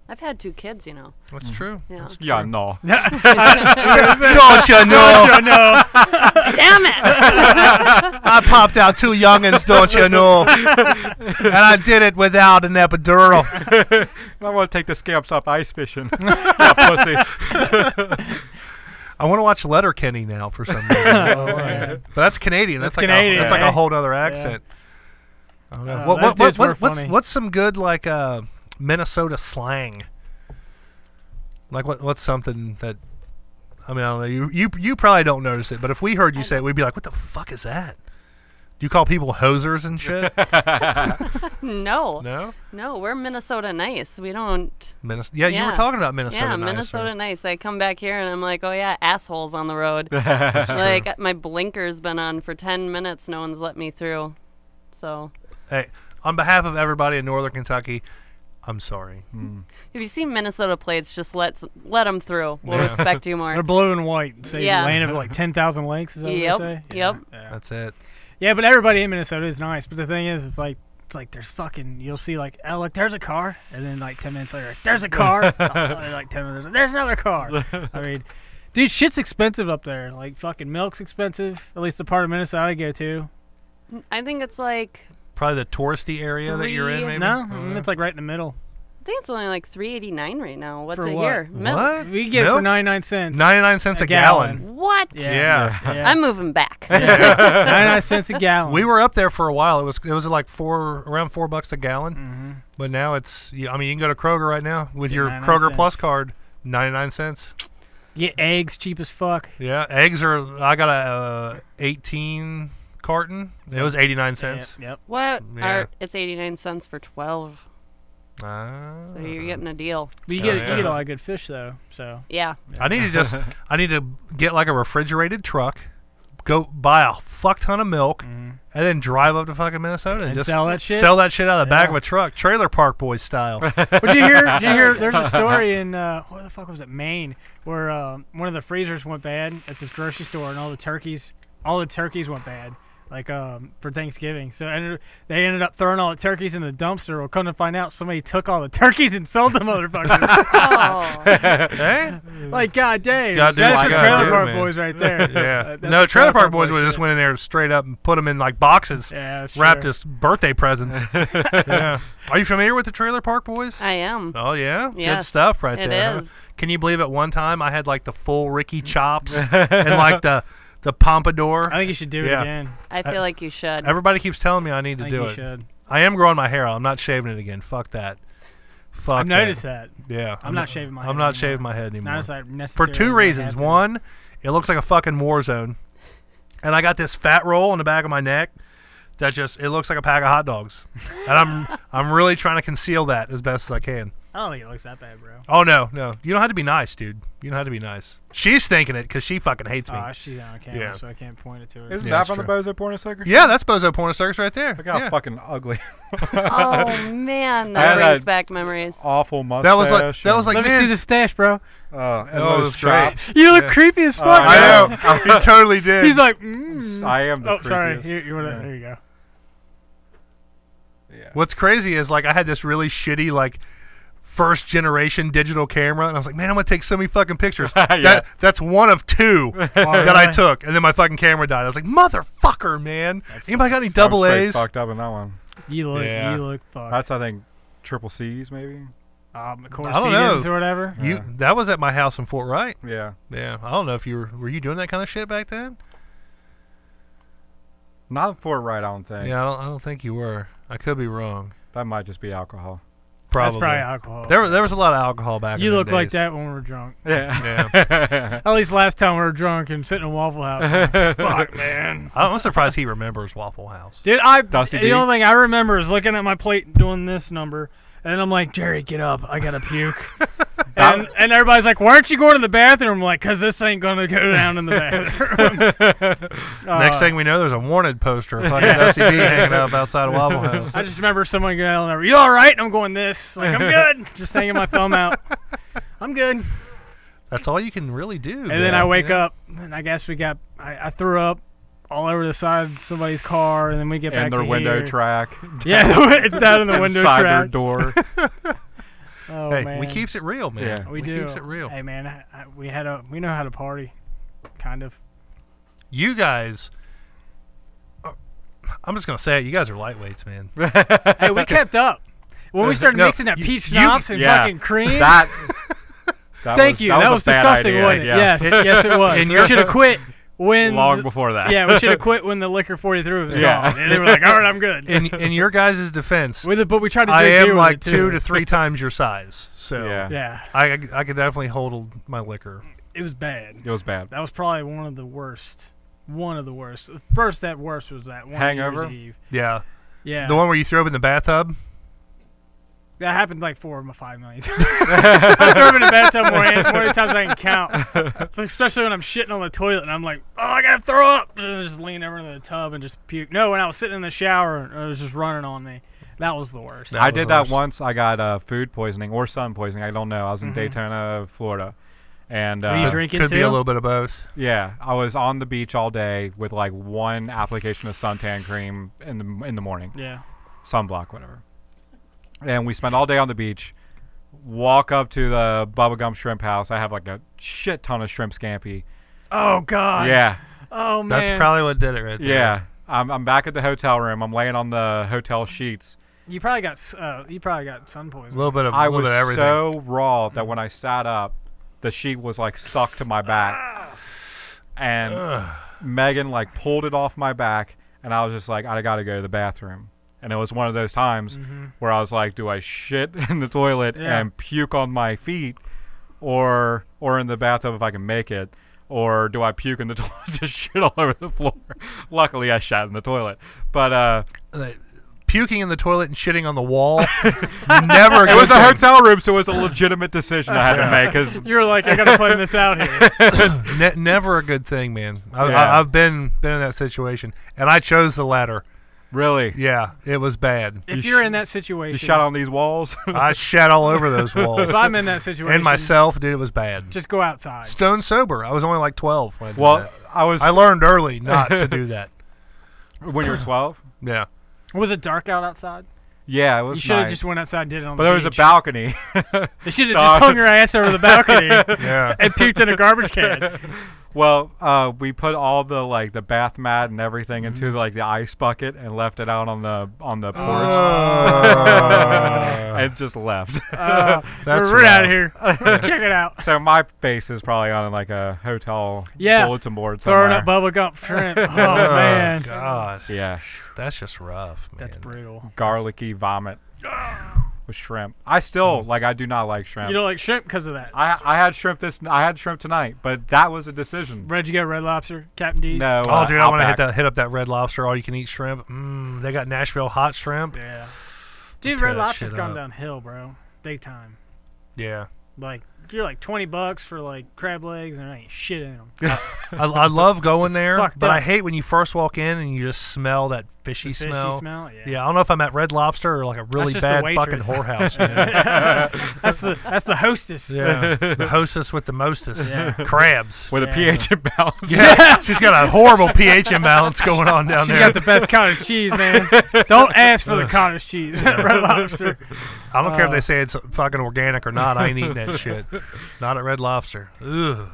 I've had 2 kids, you know. That's true. Yeah. That's true. Yeah, no. Don't you know? Damn it! I popped out 2 youngins, don't you know? And I did it without an epidural. I want to take the scamps off ice fishing. Yeah, pussies. I want to watch Letterkenny now for some reason. But that's Canadian. That's like Canadian, that's like eh? a whole other accent. I don't know. those dudes were funny. What's some good like Minnesota slang? Like what's something that I mean, I don't know. You probably don't notice it, but if we heard you say it, we'd be like, "What the fuck is that?" Do you call people hosers and shit? No. No? We're Minnesota nice. We don't. Yeah, you were talking about Minnesota Yeah, nice, Minnesota right? nice. I come back here and I'm like, "Oh yeah, assholes on the road." Like my blinker's been on for 10 minutes. No one's let me through. So. Hey, on behalf of everybody in Northern Kentucky, I'm sorry. If you see Minnesota plates, just let them through. We'll respect you more. They're blue and white. Say Yeah. land of like 10,000 lakes. Is that Yep, what they say? yep. Yeah. That's it. Yeah, but everybody in Minnesota is nice. But the thing is, it's like there's fucking. You'll see like, oh look, there's a car, and then like 10 minutes later, there's a car. Like 10 minutes, there's another car. I mean, dude, shit's expensive up there. Like fucking milk's expensive. At least the part of Minnesota I go to. I think it's like. Probably the touristy area that you're in, maybe? No, I don't know. it's like right in the middle. I think it's only like $3.89 right now. What's For it what? here? Milk. What? We get it Milk? for 99 cents. 99 cents a gallon. What? Yeah. I'm moving back. 99 cents a gallon. We were up there for a while. It was like around $4 a gallon. But now it's, I mean, you can go to Kroger right now with Get your 99 Kroger cents. Plus card, 99 cents. Get eggs cheap as fuck. Yeah, eggs are, I got a 18 carton. It was 89 cents. Yep. What? Yeah. It's 89 cents for 12. So you're getting a deal. But you Oh, get yeah. you get a lot of good fish though. So Yeah. I need to get like a refrigerated truck, go buy a fuck ton of milk, and then drive up to fucking Minnesota and And just sell that shit? Sell that shit out of the back Yeah. of a truck, Trailer Park Boys style. But did you hear? There's a story in where the fuck was it? Maine, where one of the freezers went bad at this grocery store, and all the turkeys went bad, like for Thanksgiving. So they ended up throwing all the turkeys in the dumpster. Well, come to find out, somebody took all the turkeys and sold them motherfuckers. Oh. Hey? Like god damn, God that's damn, the God Trailer damn, Park man. Boys right there. Yeah. That's No, the Trailer Park Boys Boy would have just shit. went in there straight up and put them in like boxes, Yeah, wrapped sure. as birthday presents. Yeah. Are you familiar with the Trailer Park Boys? I am. Oh yeah, good Yes, stuff right it there. is. Huh? Can you believe at one time I had like the full Ricky chops and like the pompadour? I think you should do it Yeah. again. I feel like you should. Everybody keeps telling me I need I to think do you it. should. I am growing my hair out. I'm not shaving it again. Fuck that. Fuck. I've noticed that. Yeah. I'm not shaving my head I'm not anymore. shaving my head anymore. Not as I For necessarily two had reasons. to. One, it looks like a fucking war zone, and I got this fat roll on the back of my neck that just it looks like a pack of hot dogs, and I'm really trying to conceal that as best as I can. I don't think it looks that bad, bro. Oh no, you don't have to be nice, dude. You don't have to be nice. She's thinking it because she fucking hates me. Oh, she's on camera, Yeah. so I can't point it to her. Isn't Yeah, that that's from the Bozo Porno Circus? Yeah, that's Bozo Porno Circus right there. Look how Yeah. fucking ugly. Oh man, I had that brings that- back memories. Awful mustache. That was like Let me man, see the stash, bro. And Oh, those that's great. chops. You look Yeah. creepy as fuck. I bro. know. He totally did. He's like, I am the oh, sorry. creepiest. There you go. Yeah. What's crazy is like I had this really shitty like first generation digital camera, and I was like, man, I'm gonna take so many fucking pictures. Yeah. That's one of two that I really? took, and then my fucking camera died. I was like, motherfucker, man. That Anybody got any sucks. double I'm straight A's? fucked up in that one. You Yeah. look fucked. That's I think triple C's maybe. I don't know. or whatever. You Yeah. that was at my house in Fort Wright. Yeah. Yeah, I don't know if you were you doing that kind of shit back then? Not for right, I don't think. Yeah, I don't think you were. I could be wrong. That might just be alcohol. Probably. That's probably alcohol. There was a lot of alcohol back. You in look them like days. that when we were drunk. Yeah. At least last time we were drunk and sitting in Waffle House. Fuck, man. I'm surprised he remembers Waffle House. Dude, Dusty the D? only thing I remember is looking at my plate doing this number, and I'm like, Jerry, get up. I gotta puke. and everybody's like, why aren't you going to the bathroom? I'm like, because this ain't going to go down in the bathroom. Next thing we know, there's a wanted poster of fucking Dusty B hanging up outside of Waffle House. I just remember someone yelling, "Are you all right?" And I'm going this, like I'm good, just hanging my thumb out. I'm good. That's all you can really do. And then I wake up, and I guess I threw up all over the side of somebody's car, and then we get back And to their window here. track. Yeah, it's down in the window Inside their track. door. Oh Hey, man, we keeps it real, man. Yeah. we do. Keeps it real. Hey man, we know how to party, kind of. You guys, I'm just gonna say it. You guys are lightweights, man. Hey, we kept up. When we started No, mixing that you- peach you- schnapps and yeah. fucking cream. That Thank you. That was a bad disgusting, idea, wasn't it? yes. Yes, it was. And We you're- should have quit when Long before that. Yeah, we should have quit when the liquor 43 was Yeah. gone. And they were like, "All right, I'm good." In your guys' defense, But we tried to I drink beer am with like it, too. 2 to 3 times your size, so Yeah. Yeah, I could definitely hold my liquor. it was bad. It was bad. That was probably one of the worst. One of the worst. The first at worst was that one Hangover? New Year's Eve. Yeah, Yeah, the one where you throw up in the bathtub. that happened like 4 of my 5 million times. I throw up in the bathtub more times than I can count. Especially when I'm shitting on the toilet and I'm like, "Oh, I gotta throw up!" And I just lean over into the tub and just puke. No, when I was sitting in the shower, it was just running on me. That was the worst. That I was did the that worst. once. I got food poisoning or sun poisoning. I don't know. I was in Daytona, Florida. And What are you drinking Could be a too? little bit of both. yeah, I was on the beach all day with like one application of suntan cream in the morning. Yeah. Sunblock, whatever. And we spent all day on the beach. Walk up to the Bubblegum Shrimp House. I have like a shit ton of shrimp scampi. Oh God. Yeah, Oh man. That's probably what did it right there. yeah. I'm back at the hotel room. I'm laying on the hotel sheets. You probably got sun A poisoning. little bit of, I little was bit of everything. so raw that when I sat up, the sheet was like stuck to my back. And Ugh. Megan like pulled it off my back, and I was just like, I gotta go to the bathroom. And it was one of those times where I was like, do I shit in the toilet and puke on my feet, or in the bathtub if I can make it, or do I puke in the toilet, just shit all over the floor? Luckily, I shat in the toilet. But puking in the toilet and shitting on the wall, never a good it was a thing. hotel room, so it was a legitimate decision I had to make. Cause You were like, I gotta plan this out here. Never a good thing, man. I've been in that situation, and I chose the latter. really, Yeah, it was bad. If you're in that situation, you shot on these walls? I shat all over those walls. if I'm in that situation, And myself, dude, it was bad. just go outside. Stone sober. I was only like 12 when I did Well, that. I learned early not to do that. when you were 12? Yeah. Was it dark outside? Yeah, it was You should have nice. just went outside and did it on But the there was a beach. balcony. They should have just hung your ass over the balcony Yeah. and puked in a garbage can. Well, we put all the bath mat and everything into the ice bucket and left it out on the porch and just left. That's We're out of rough. here. Check it out. So my face is probably on like a hotel bulletin board Throwing somewhere. up bubble gum shrimp. Oh, man. God. Yeah, That's just rough, man. That's brutal. garlicky vomit with shrimp. I still I do not like shrimp. You don't like shrimp because of that. I had shrimp tonight, but that was a decision. Where'd you go? Red Lobster? Captain D's? No. Oh, dude, I want Outback. to hit up that Red Lobster all-you-can-eat shrimp. They got Nashville hot shrimp. Yeah. Dude, Tear Red that Lobster's shit gone up. downhill, bro. Big time. Yeah. Like, you're like $20 for like crab legs and there ain't shit in them. I love going It's there, fucked but I up. hate when you first walk in and you just smell that fishy Fishy smell. smell? Yeah, I don't know if I'm at Red Lobster or like a really just the bad fucking waitress. whorehouse. Man. That's the hostess. Yeah, the hostess with the mostest. Yeah. Crabs. With a pH imbalance. Yeah, she's got a horrible pH imbalance going on down She's there. got the best cottage cheese, man. Don't ask for the cottage cheese at Red Lobster. I don't care if they say it's fucking organic or not. I ain't eating that shit. Not at Red Lobster. Ugh,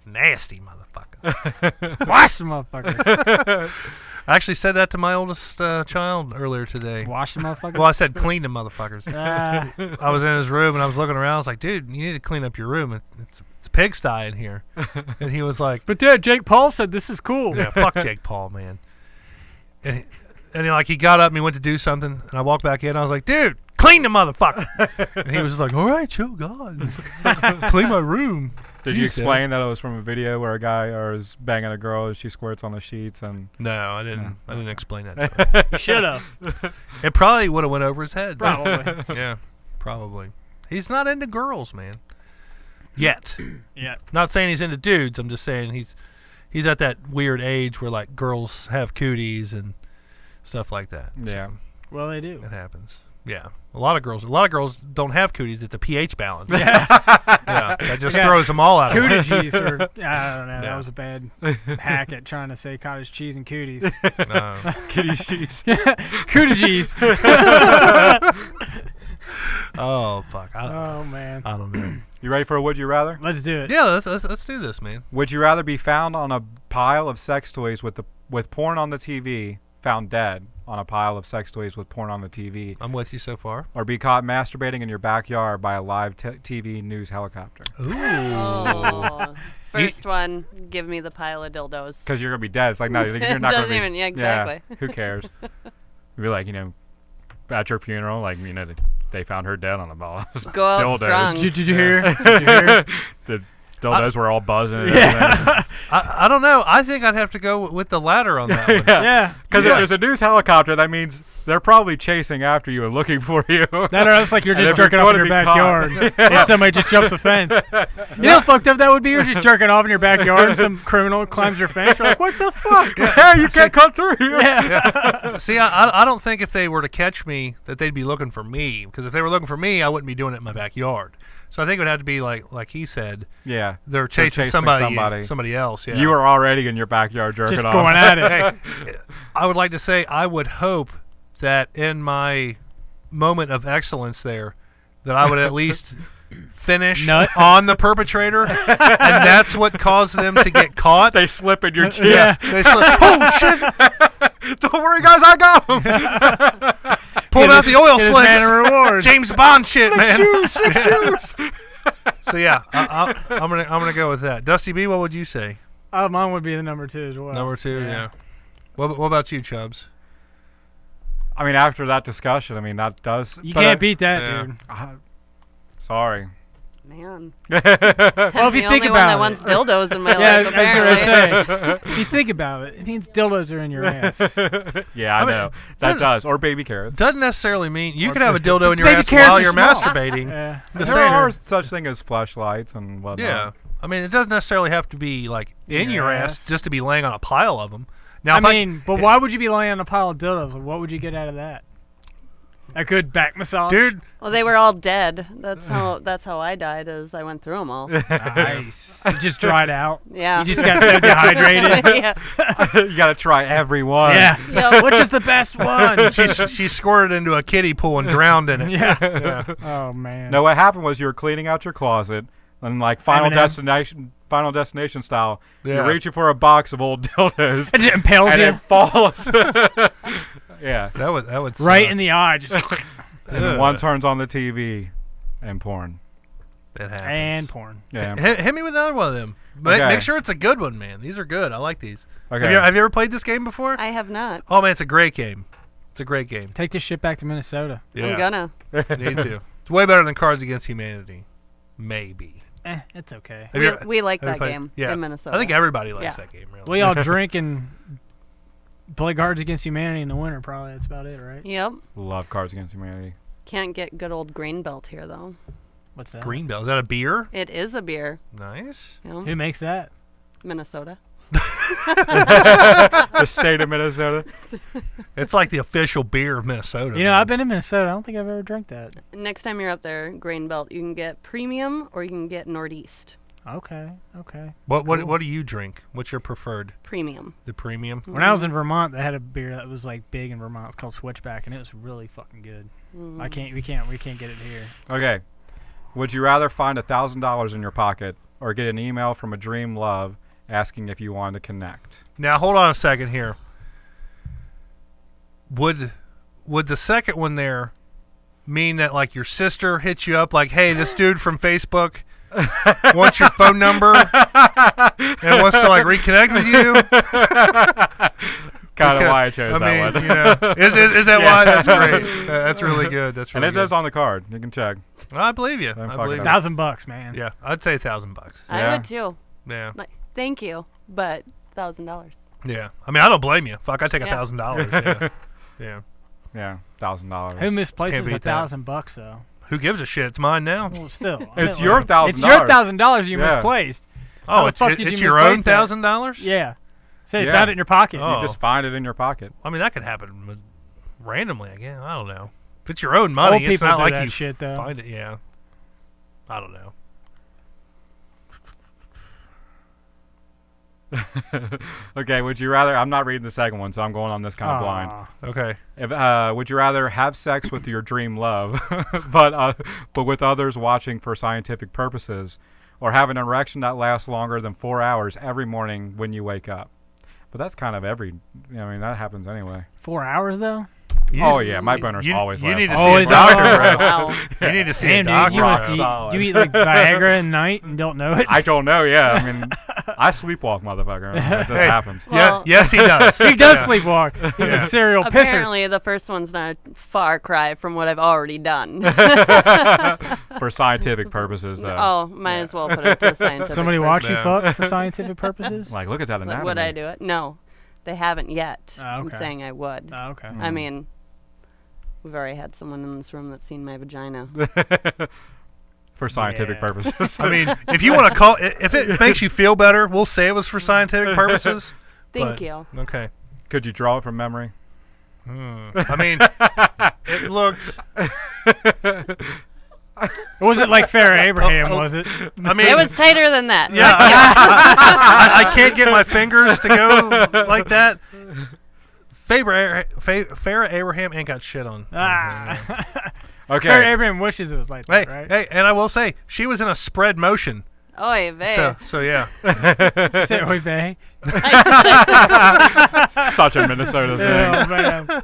nasty motherfuckers. Wash the motherfuckers. I actually said that to my oldest child earlier today. Wash the motherfuckers. Well, I said clean the motherfuckers. Ah. I was in his room and I was looking around. I was like, dude, you need to clean up your room. It's a pigsty in here. And he was like, But Dad, Jake Paul said this is cool. yeah, fuck Jake Paul, man. And he got up and he went to do something. And I walked back in. I was like, dude, clean the motherfucker. And he was just like, all right, chill, God. Clean my room. Did you Jeez, Dad. explain that it was from a video where a guy is banging a girl and she squirts on the sheets and No, I didn't. I didn't explain that to him. You should have. It probably would have went over his head. Probably. Yeah, probably. He's not into girls, man. Yet. Yeah. Not saying he's into dudes. I'm just saying he's at that weird age where like girls have cooties and stuff like that. yeah. Well, they do. It happens. Yeah. A lot of girls don't have cooties. It's a pH balance. Yeah. Yeah. That just Yeah. throws them all out. Cootie cheese, or I don't know. Yeah. That was a bad hack at trying to say cottage cheese and cooties. Kitty cheese. Cootie cheese. Oh fuck. Oh man. I don't know. You ready for a would you rather? Let's do it. Yeah. Let's do this, man. Would you rather be found on a pile of sex toys with porn on the TV, found dead on a pile of sex toys with porn on the TV, I'm with you so far. or be caught masturbating in your backyard by a live TV news helicopter? Ooh. Oh. First one, give me the pile of dildos. Because you're gonna be dead. It's like no, you're not gonna Doesn't be. even- yeah, exactly. Who cares? You'd be like, at your funeral, like they found her dead on a ball. Go out Dildos. strong. Did you hear? Did you hear? The dildos were all buzzing. And Yeah. I don't know. I think I'd have to go with the latter on that one. Yeah. Because if there's a news helicopter, that means they're probably chasing after you and looking for you. That or else like you're And just if you're jerking off in gonna your be caught. backyard and somebody just jumps the fence. You know how fucked up that would be? You're just jerking off in your backyard and some criminal climbs your fence. You're like, what the fuck? Hey, you can't cut through here. Yeah. See, I don't think if they were to catch me that they'd be looking for me. Because if they were looking for me, I wouldn't be doing it in my backyard. So I think it would have to be like he said. Yeah. They're chasing somebody else. Yeah. You were already in your backyard jerking Just off. going at it. Hey, I would like to say I would hope that in my moment of excellence there, that I would at least finish Nut. on the perpetrator, and that's what caused them to get caught. They slip in your cheeks. Yeah. They slip. Oh shit! Don't worry, guys, I got them. Pulled out the oil Get his man a slicks. reward. James Bond shit, man. Slick shoes. So yeah, I'm gonna go with that. Dusty B, what would you say? Mine would be the number 2 as well. Number 2, yeah. What about you, Chubbs? I mean, after that discussion, I mean, that does. You but can't beat that, yeah. dude. Man. Well, Sorry. if you the think only one about that it. wants dildos in my Yeah, life, I was gonna apparently. say. If you think about it, it means dildos are in your ass. Yeah, I mean, know. That does. Or baby carrots. Doesn't necessarily mean you could have a dildo in your Baby ass carrots while are you're small. masturbating. Yeah. Just There saying. are such thing as fleshlights and whatnot. Yeah, I mean, it doesn't necessarily have to be like in Your your ass. ass just to be laying on a pile of them. Now, I if mean, but why would you be laying on a pile of dildos? What would you get out of that? A good back massage, dude, Well, they were all dead. That's how I died. Is I went through them all. Nice. You just dried out. Yeah. You just got so dehydrated. yeah. You got to try every one. Yeah. Yep. Which is the best one? she squirted into a kiddie pool and drowned in it. Yeah. Oh man. No, what happened was you were cleaning out your closet, and like Final Eminem. Destination style, Yeah. you're reaching for a box of old dildos, It just impales and you it falls. Yeah. That would right suck. in the eye. Just And then one turns on the TV, and porn. That happens. and porn. Yeah. Hit me with another one of them. Okay. Make sure it's a good one, man. These are good. I like these. Okay. Have you ever played this game before? I have not. Oh man, it's a great game. It's a great game. Take this shit back to Minnesota. I'm gonna. Me too. It's way better than Cards Against Humanity. Maybe. It's okay. Have you- We like have you that played- game Yeah. in Minnesota. I think everybody likes Yeah. that game. Really. We all drink and play Cards Against Humanity in the winter. Probably that's about it, right? Yep. Love Cards Against Humanity. Can't get good old Green Belt here though. What's that? Green Bell. Is that a beer? It is a beer. Nice. You know? Who makes that? Minnesota. The state of Minnesota. It's like the official beer of Minnesota. You know, man. I've been in Minnesota. I don't think I've ever drank that. Next time you're up there, Grain Belt, you can get premium or you can get Northeast. Okay. What Cool. what do you drink? What's your preferred? Premium. The premium. When I was in Vermont, they had a beer that was like big in Vermont. It's called Switchback, and it was really fucking good. We can't get it here. Okay. Would you rather find $1,000 in your pocket or get an email from a dream love asking if you wanted to connect? Now hold on a second here. Would the second one there mean that like your sister hits you up like, hey, this dude from Facebook wants your phone number and wants to like reconnect with you? Kind of Okay. why I chose that one. You know, is that why? That's great. That's really good. That's And really it good. does on the card. You can check. I believe you. I'm I fucking believe up. you. $1,000, man. Yeah, I'd say $1,000. I Yeah. would too. Yeah, Like, thank you, but $1,000. yeah. I mean, I don't blame you. Fuck, I'd take Yeah. $1,000. Yeah, yeah. Yeah, $1,000. Who misplaces beat that. $1,000 though? Who gives a shit? It's mine now. Well, still, It's I your mean, $1,000. It's your $1,000 you Yeah. misplaced. Oh, the it's fuck did you your own misplace that? $1,000. Yeah. So you Yeah. found it in your pocket. Oh. You just find it in your pocket. I mean, that could happen randomly. Again, I don't know. If it's your own money, Old it's people not do like that you shit, though. find it. Yeah, I don't know. Okay, would you rather? I'm not reading the second one, so I'm going on this kind of blind. Aw. Okay. If, would you rather have sex with your dream love, but with others watching for scientific purposes, or have an erection that lasts longer than 4 hours every morning when you wake up? But that's kind of I mean, that happens anyway. 4 hours though. Oh yeah, my boners always you last. need to longer. see a Always doctor, on. bro. Wow. You need to see Damn, a dude, doctor. you must bro. eat. Solid. Do you eat like Viagra at night and don't know it? I don't know. Yeah, I mean, I sleepwalk, motherfucker. This Hey. happens. Well- Yes, he does. He does sleepwalk. He's a serial pisser. Apparently, the first one's not a far cry from what I've already done. For scientific purposes, though. Oh, might as well put it to scientific. Somebody watch you Yeah. fuck for scientific purposes? Like, look at that Like, anatomy. would I do it? No, they haven't yet. Oh, I'm okay. saying I would. Oh, okay. I mean, we've already had someone in this room that's seen my vagina. For scientific Yeah. purposes. I mean, if you want to call, if it makes you feel better, we'll say it was for scientific purposes. Thank but- you. Okay. Could you draw it from memory? I mean, it looked. It wasn't like Farrah Abraham, was it? I mean, It was tighter than that. Yeah, I can't get my fingers to go like that. Farrah Abraham ain't got shit on. Ah. Okay. Farrah Abraham wishes it was like Hey, that, right? hey, and I will say she was in a spread motion. Oy vey. So yeah. Say oy vey. Such a Minnesota thing. Oh, man.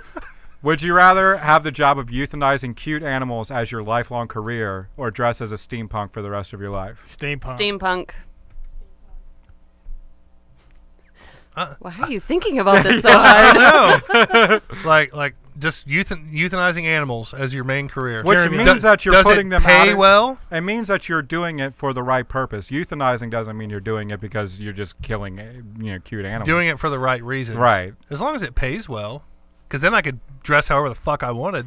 Would you rather have the job of euthanizing cute animals as your lifelong career or dress as a steampunk for the rest of your life? Steampunk. Steampunk. Why are you thinking about this so hard? I don't know. like just euthanizing animals as your main career. Which Jeremy, means that you're does putting it them pay out. well? It means that you're doing it for the right purpose. Euthanizing doesn't mean you're doing it because you're just killing, cute animals. Doing it for the right reasons. Right. As long as it pays well. Because then I could dress however the fuck I wanted.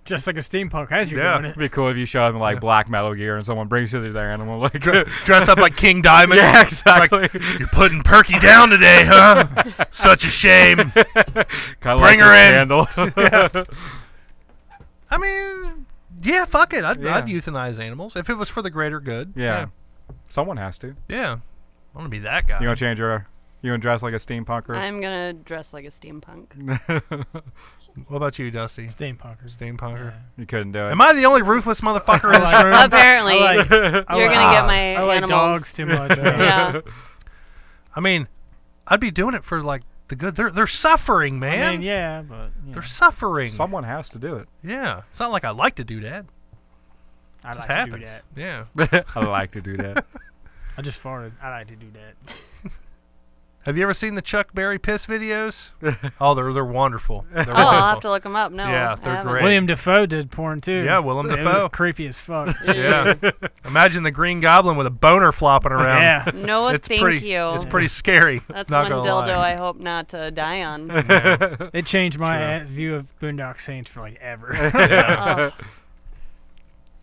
Just like a steampunk as you're Yeah. doing it. It'd be cool if you show up in like black metal gear and someone brings you their animal. Like, Dress up like King Diamond. yeah, exactly. Like, you're putting Perky down today, huh? Such a shame. Bring her in. in. I mean, yeah, fuck it. I'd Yeah. euthanize animals if it was for the greater good. Yeah. Someone has to. Yeah. I want to be that guy. You gonna change your? You gonna dress like a steampunker? I'm gonna dress like a steampunk. What about you, Dusty? Steampunkers. Steampunker. You couldn't do it. Am I the only ruthless motherfucker in this room? Apparently, I like you're gonna get my I like animals. dogs too much. man. Yeah. I mean, I'd be doing it for like the good. They're suffering, man. I mean, yeah, but They're suffering. Someone has to do it. Yeah. It's not like I like to do that. I It just like happens. to do that. Yeah. I like to do that. I just farted. I like to do that. Have you ever seen the Chuck Berry piss videos? Oh, they're wonderful. They're Oh, I'll have wonderful. to look them up. No, Yeah, I they're haven't. great. William Dafoe did porn too. Yeah, Willem It Dafoe. was creepy as fuck. Yeah. Imagine the Green Goblin with a boner flopping around. Yeah. No, It's thank pretty, you. It's pretty scary. That's not one gonna dildo lie. I hope not to die on. Yeah. It changed my True. view of Boondock Saints for like ever. Oh,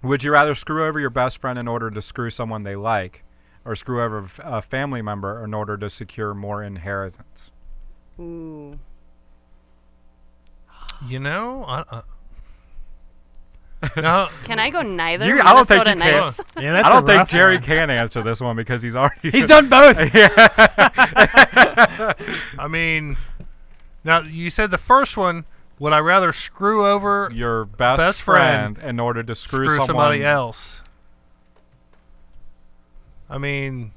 Would you rather screw over your best friend in order to screw someone they like, or screw over a family member in order to secure more inheritance? ooh. You know, no. Can I go neither? You- I don't think Minnesota you can. nice. Yeah, that's I don't a think rough Jerry one. can answer this one because he's already. He's done both. I mean, now you said the first one. Would I rather screw over your best, Best friend friend in order to screw somebody else? I mean,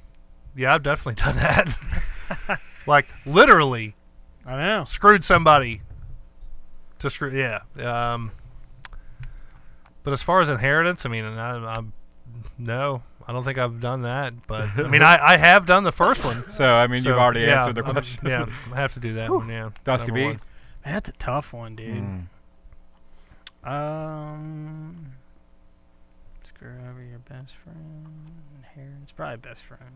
yeah, I've definitely done that. Like literally I know. screwed somebody to screw. Yeah. But as far as inheritance, I mean, I'm no, I don't think I've done that. But I mean, I have done the first one. So I mean, So, you've already yeah, answered the question. Yeah, I have to do that one. Yeah, Dusty number B. one. Man, that's a tough one, dude. Mm. Screw over your best friend. Inheritance. Probably best friend.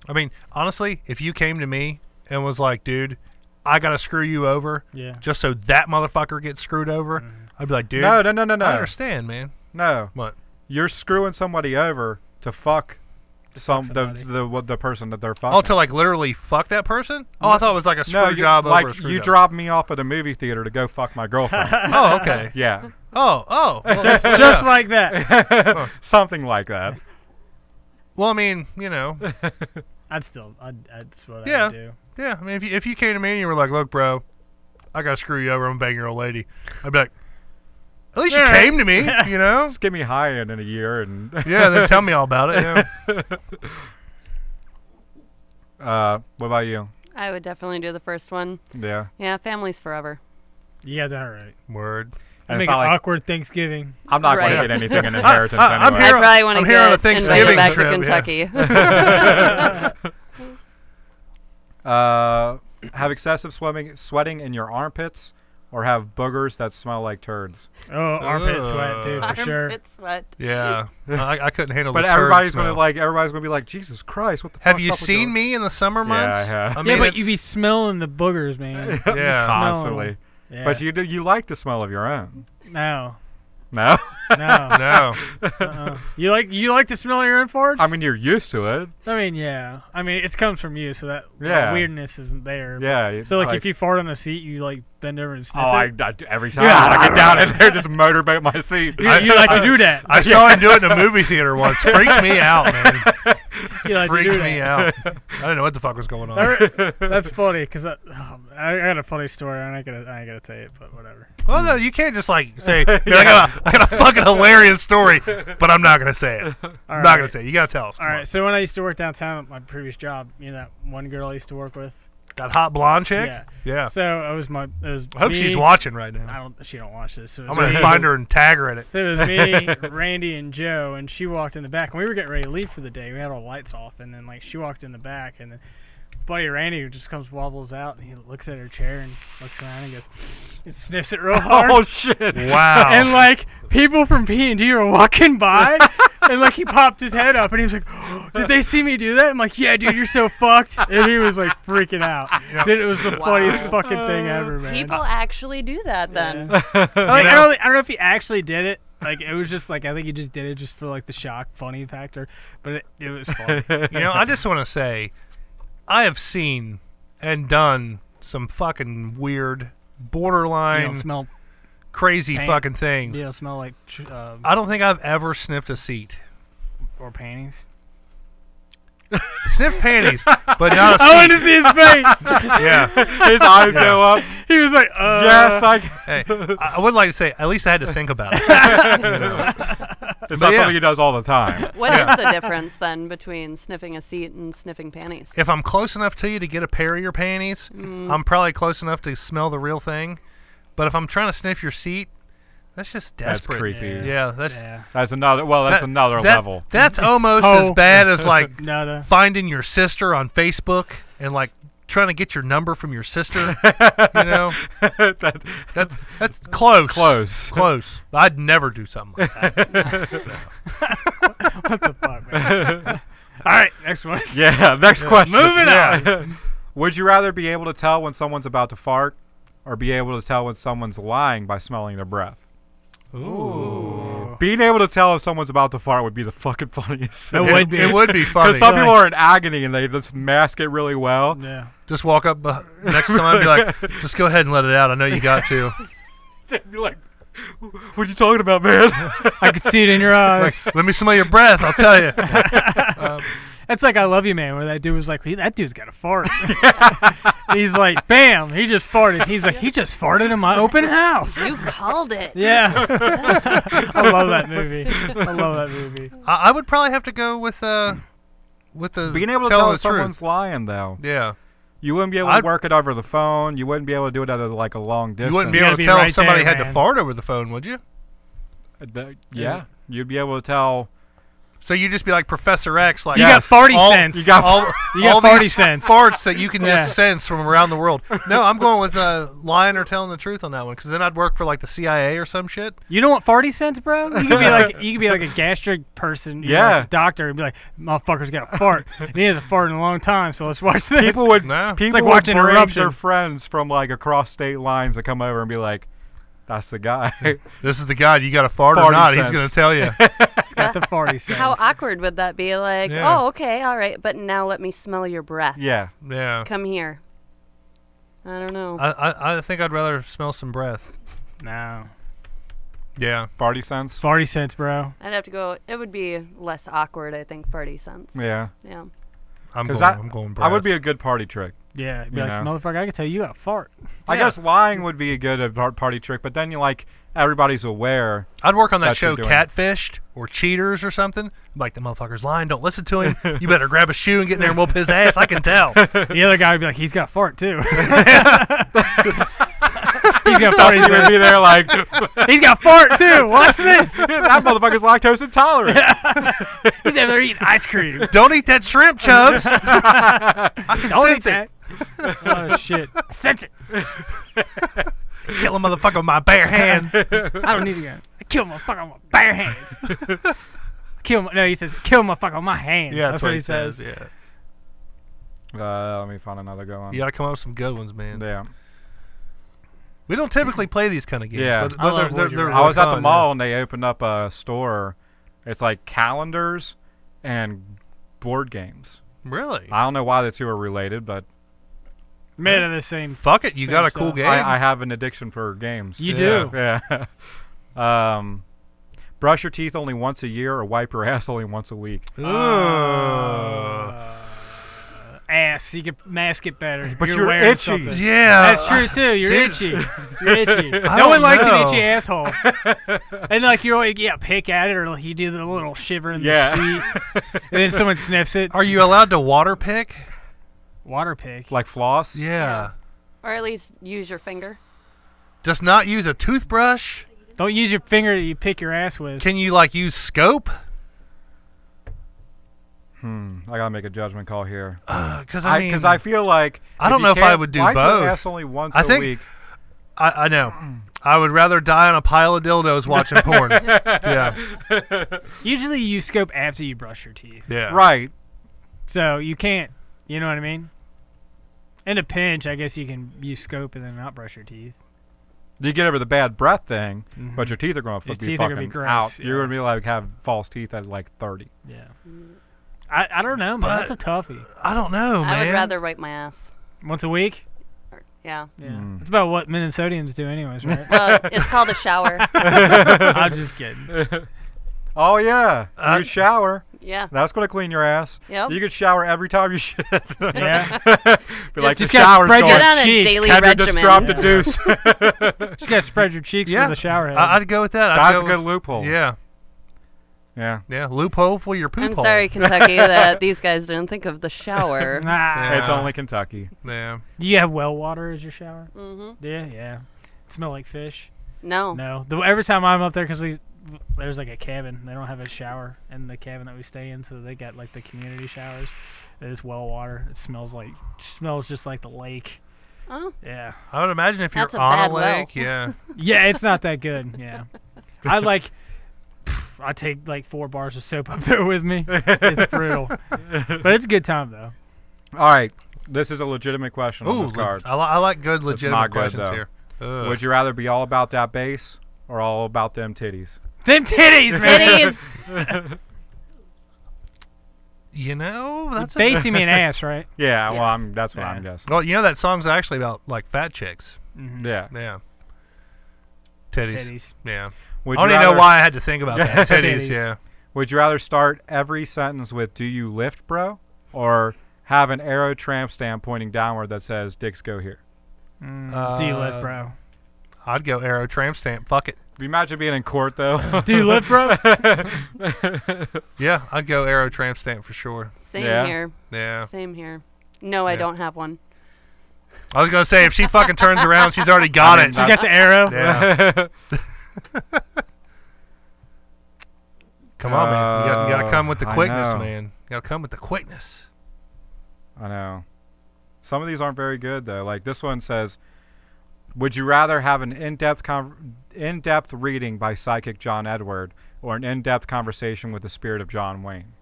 I mean, honestly, if you came to me and was like, "Dude, I gotta screw you over," Yeah. just so that motherfucker gets screwed over, I'd be like, "Dude, No. I No. understand, man." No. What? You're screwing somebody over to fuck somebody. the person that they're fucking. Oh, to like literally fuck that person? Oh, I thought it was like a screw no, job like over a screw you job. dropped me off at a movie theater to go fuck my girlfriend. Oh, okay. Yeah, Oh. Well, Just yeah. like that. something like that. Well, I mean, you know, That's what Yeah. I would do. yeah. I mean, if you came to me and you were like, "Look, bro, I gotta screw you over. I'm gonna bang your old lady," I'd be like, "At least you All right. came to me, you know." Just get me high in a year and. Yeah, then tell me all about it. Yeah. What about you? I would definitely do the first one. Yeah. Yeah, family's forever. Yeah, that's right. Word. And Make it's an not like awkward Thanksgiving. I'm not going Right. to get anything in inheritance I'm anyway. here- I probably want to I'm here on a get Thanksgiving invited back trip, to Kentucky. Have excessive sweating in your armpits, or have boogers that smell like turds. Oh, armpit sweat, dude, for sure. Armpit sweat. Yeah. I couldn't handle But the everybody's going gonna everybody's gonna be like, Jesus Christ, what the Have fuck's you up with seen your-" me in the summer Yeah, months? I have. I Yeah, mean, but you it's- be smelling the boogers, man. Yeah. Constantly. Yeah. But you like the smell of your own. No. No? No. No. You like the smell of your own farts? I mean, you're used to it. I mean, yeah. I mean, it comes from you, so that Yeah. weirdness isn't there. Yeah. it's So, like, if you fart on a seat, you, like, bend over and sniff Oh, it? I do every time Yeah. I get down in there, just motorboat my seat. You like to do that. I saw him do it in a movie theater once. Freaked me out, man. You like to Freaked do me that. out. I didn't know what the fuck was going on. That's funny, because I got a funny story. I ain't gonna tell it, but whatever. Well, no, you can't just like say, "Dude, I got a fucking hilarious story, but I'm not gonna say it. I'm not gonna say it. You gotta tell us. All right, so when I used to work downtown at my previous job, you know that one girl I used to work with? That hot blonde chick. Yeah. Yeah. So it was I hope me, she's watching right now. She don't watch this. So it I'm was gonna me, find her and tag her in it. So it was me, Randy, and Joe, and she walked in the back. And we were getting ready to leave for the day. We had all the lights off, and then like she walked in the back, and then buddy Randy who just comes wobbles out and he looks at her chair and looks around and goes and sniffs it real hard. Oh shit! Wow. And like people from P&D are walking by and like he popped his head up and he was like, oh, did they see me do that? I'm like, yeah, dude, you're so fucked. And he was like freaking out. Dude, it was the funniest fucking thing ever, man. People actually do that then. Like, I don't know if he actually did it. Like it was just like I think he just did it just for like the shock funny factor, but it was funny. I just want to say, I have seen and done some fucking weird, borderline, You don't smell crazy paint. fucking things. You don't smell like I don't think I've ever sniffed a seat. or panties. Sniff panties, but not a I wanted to seat. see his face. Yeah. His eyes go up. He was like, Yes, Hey, I would like to say, at least I had to think about it. It's But not yeah. something he does all the time. What is the difference then between sniffing a seat and sniffing panties? If I'm close enough to you to get a pair of your panties, I'm probably close enough to smell the real thing. But if I'm trying to sniff your seat, that's just That's desperate. creepy. Yeah, that's yeah. That's another. Well, that's another level. That's almost Oh. as bad as like Nada. finding your sister on Facebook and like trying to get your number from your sister. That's close. Close. I'd never do something like that. What the fuck, man? All right, next one. Yeah. Next question. Moving on. Would you rather be able to tell when someone's about to fart, or be able to tell when someone's lying by smelling their breath? Ooh. Being able to tell if someone's about to fart would be the fucking funniest. It would be. It would be funny. Because some people are in agony and they just mask it really well. Yeah. Just walk up next to someone and be like, just go ahead and let it out. I know you got to. They'd be like, what are you talking about, man? I could see it in your eyes. Like, let me smell your breath. I'll tell you. That's like I Love You Man, where that dude was like, that dude's got a fart. He's like, bam, he just farted. He's like, he just farted in my open house. You called it. Yeah. I love that movie. I love that movie. I would probably have to go with the Being able to telling tell the if someone's truth. lying, though. Yeah. You wouldn't be able to work it over the phone. You wouldn't be able to do it at like a long distance. You wouldn't be You able gotta to be tell right if somebody there, had to man. fart over the phone, would you? Yeah. You'd be able to tell. So you'd just be like Professor X, like You got farty all- sense. You got You got all farty these sense. farts that you can Yeah. just sense from around the world. No, I'm going with lying or telling the truth on that one, because then I'd work for like the CIA or some shit. You don't want farty sense, bro? You could be like a gastric person, Yeah. like a doctor, and be like, motherfucker's got a fart. And he hasn't farted in a long time, so let's watch this. People would No. people like would watching bring Eruption. their friends from like across state lines to come over and be like, "That's the guy." This is the guy. You got a fart or Farty not? sense. He's going to tell you. It's got the farty sense. How awkward would that be? Like, Yeah. oh, okay, all right, but now let me smell your breath. Yeah. Yeah. Come here. I don't know. I think I'd rather smell some breath. No. Yeah. Farty sense. Farty sense, bro. I'd have to go. It would be less awkward, I think, farty sense. Yeah. Yeah. I'm 'Cause going breath. I would be a good party trick. Yeah. Be You like, know? motherfucker, I can tell you got a fart. I Yeah. guess lying would be a good party trick, but then you like everybody's aware. I'd work on that That's show what you're doing. Catfished or Cheaters or something. Like, the motherfucker's lying. Don't listen to him. You better grab a shoe and get in there and whoop his ass. I can tell. The other guy would be like, he's got a fart, too. He's got Dusty farty would sense. be there like, He's got fart, too. Watch this. that motherfucker's lactose intolerant. He's over there eating ice cream. Don't eat that shrimp, Chubbs. I can Don't eat sense it. that. Oh, shit. I sense it. Kill a motherfucker with my bare hands. I don't need to go. I kill a motherfucker with my bare hands. No, he says, kill a motherfucker with my hands. Yeah, that's what he says. Yeah. Let me find another good one. You got to come up with some good ones, man. Yeah. We don't typically play these kind of games. Yeah. But I love they're Would You Rather. I was at the fun, mall and they opened up a store. It's like calendars and board games. Yeah. Really? I don't know why the two are related, but Made of the same. Fuck it. You Same got a cool stuff. game. I have an addiction for games. You Yeah. do. Yeah. Brush your teeth only once a year or wipe your ass only once a week. Ooh. Ass. You can mask it better. But you're wearing itchy. something. Yeah. That's true too. You're Dude. itchy. You're itchy. No don't one likes know. an itchy asshole. And like you always pick at it, or like, you do the little shiver in Yeah. the sheet, and then someone sniffs it. Are you allowed to water pick? Water pick. Like floss? Yeah. Or at least use your finger. Just not use a toothbrush? Don't use your finger that you pick your ass with. Can you, like, use scope? I gotta make a judgment call here. Because I mean, I feel like I don't know if I would do why both. ass only once I a think- week. I know. I would rather die on a pile of dildos watching porn. Yeah. Usually you scope after you brush your teeth. Yeah. Right. So you can't, you know what I mean? In a pinch, I guess you can use scope and then not brush your teeth. You get over the bad breath thing, but your teeth are going to Your be teeth are fucking gonna be gross, out. yeah. You're going to be like have false teeth at like 30. Yeah. I don't know, man. But- That's a toughie. I don't know, man. I would rather wipe my ass. Once a week? Yeah. Yeah. It's about what Minnesotans do anyways, right? Well, it's called a shower. I'm just kidding. Oh, yeah. You shower. Yeah. That's going to clean your ass. Yep. You could shower every time you shit. Yeah. Be like, just the gotta shower's spread going. your Get on a cheeks. daily Kendra just regimen. dropped a deuce. Just gotta spread your cheeks Yeah. with a shower head. I'd go with that. I'd That's go a good with- loophole. Yeah. Yeah. Yeah. Loophole for your poop I'm hole. sorry, Kentucky, that these guys didn't think of the shower. Nah. Yeah. It's only Kentucky. Yeah. Do you have well water as your shower? Mm-hmm. Yeah. Smell like fish? No. No. Every time I'm up there, because there's like a cabin. They don't have a shower in the cabin that we stay in, so they got like the community showers. It's well water. It smells just like the lake. Oh. Yeah. I would imagine if you're That's a on a bad well. lake, yeah. Yeah, it's not that good. Yeah. I take like 4 bars of soap up there with me. It's brutal. But it's a good time though. All right. This is a legitimate question on Ooh, this card. I like good legitimate not good, questions though. here. Ugh. Would you rather be all about that bass or all about them titties? Them titties, man. Titties. You know, that's a, Basing me an ass, right? Yeah, well, Yes. that's what Yeah. I'm guessing. well, you know that song's actually about like fat chicks. Yeah. Yeah. Titties. Titties. Yeah. Would I don't you even know rather- why I had to think about that. Titties. Titties. Yeah. Would you rather start every sentence with "Do you lift, bro," or have an arrow tramp stamp pointing downward that says "Dicks go here"? Do you lift, bro? I'd go arrow tramp stamp. Fuck it. Imagine being in court though. Do you lift, bro? Yeah, I'd go arrow tramp stamp for sure. Same Yeah. here. Yeah. Same here. No, I Yeah. don't have one. I was gonna say if she fucking turns around, she's already got it. You got the arrow? Yeah. Come on, man. You gotta come with the I quickness, know. man. You gotta come with the quickness. I know. Some of these aren't very good though. Like this one says, "Would you rather have an in-depth reading by psychic John Edward or an in-depth conversation with the spirit of John Wayne?"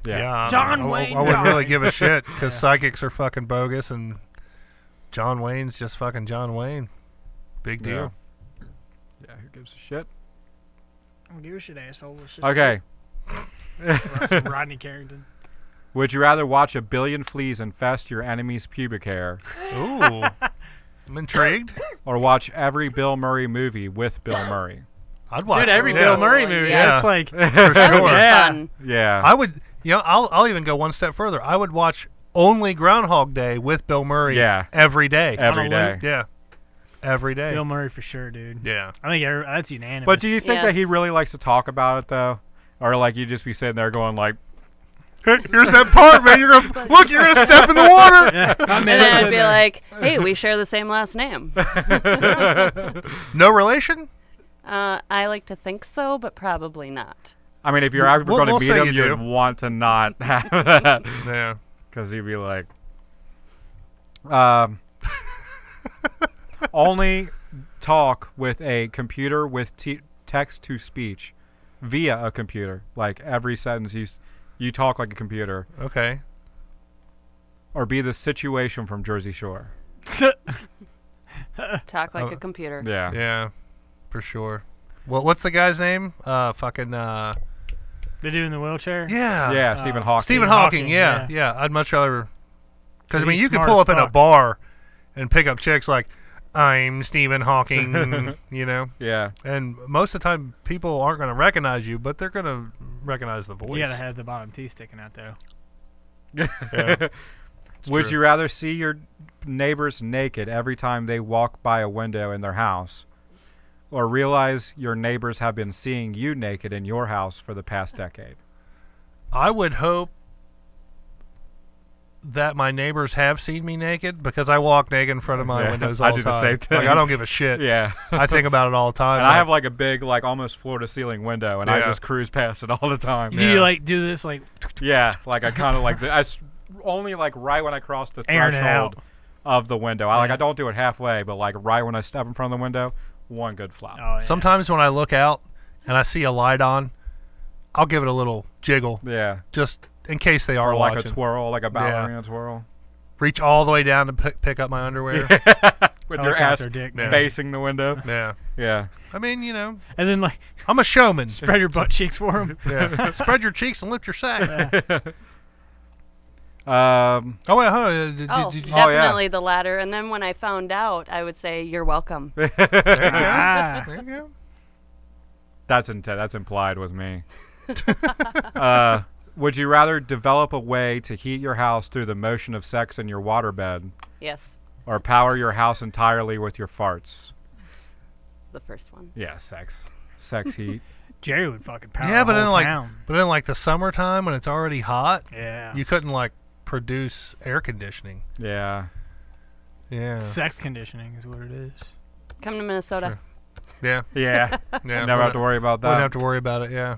Yeah. John I Wayne wouldn't really died. give a shit because psychics are fucking bogus and John Wayne's just fucking John Wayne. Big deal. Yeah, who gives a shit? I don't give a shit, asshole. It's just Okay. Rodney Carrington. Would you rather watch a billion fleas infest your enemy's pubic hair Ooh. I'm intrigued. or watch every Bill Murray movie with Bill Murray? I'd watch Dude, every yeah. Bill Murray movie. Yeah. It's like, for That would be sure. Yeah. fun. Yeah. I would, I'll even go one step further. I would watch only Groundhog Day with Bill Murray Yeah. every day. Every on a day. loop. Yeah. Every day. Bill Murray for sure, dude. Yeah. I think that's unanimous. But do you think that he Yes. really likes to talk about it though? Or like you just be sitting there going like, Here's that part, man. You're gonna look. You're gonna step in the water. Yeah, I'm And in then I'd it. be like, hey, we share the same last name. No relation. I like to think so, but probably not. I mean, if you're ever We'll- going to we'll meet say him, you you'd do. want to not have that Yeah. because he'd be like, only talk with a computer with text to speech via a computer. Like every sentence you talk like a computer, Okay. or be the situation from Jersey Shore. Talk like a computer. Yeah. Yeah. For sure. Well, what's the guy's name? Fucking. The dude in the wheelchair? Yeah. Yeah, Stephen Hawking. Stephen Hawking. Yeah. I'd much rather. Because I mean, He's you could smart pull as up in a fuck. bar and pick up chicks like, "I'm Stephen Hawking," you know. Yeah. And most of the time, people aren't going to recognize you, but they're going to recognize the voice. You gotta have the bottom teeth sticking out, though. Yeah. It's Would true. you rather see your neighbors naked every time they walk by a window in their house, or realize your neighbors have been seeing you naked in your house for the past decade? I would hope that my neighbors have seen me naked because I walk naked in front of my windows all I the do time. the same thing. Like, I don't give a shit. Yeah. I think about it all the time. And I have like a big, like almost floor to ceiling window, and I Yeah. just cruise past it all the time. Do you like do this like Yeah, like I kind of like only like right when I cross the airing it threshold out? of the window. I Yeah. don't do it halfway, but like right when I step in front of the window, one good flop. Oh, yeah. Sometimes when I look out and I see a light on, I'll give it a little jiggle Yeah. just in case they are Or like watching. a twirl, like a ballerina twirl. Reach all the way down to pick up my underwear. With I your look out ass their dick, Yeah. facing the window. Yeah. Yeah. I mean, you know, And then like I'm a showman. spread your butt cheeks for him. Yeah. Spread your cheeks and lift your sack. Oh, wait, did you Definitely the latter. And then when I found out, I would say, "You're welcome." There you go. Ah. There you go. That's implied with me. Would you rather develop a way to heat your house through the motion of sex in your waterbed, Yes, or power your house entirely with your farts? the first one. Yeah, sex heat. Jerry would fucking power Yeah, the but whole in town. like the summertime when it's already hot, Yeah. you couldn't like produce air conditioning. Yeah. Yeah. Sex conditioning is what it is. Come to Minnesota. Yeah. Yeah. Yeah. Never have to worry about that. Wouldn't have to worry about it. Yeah.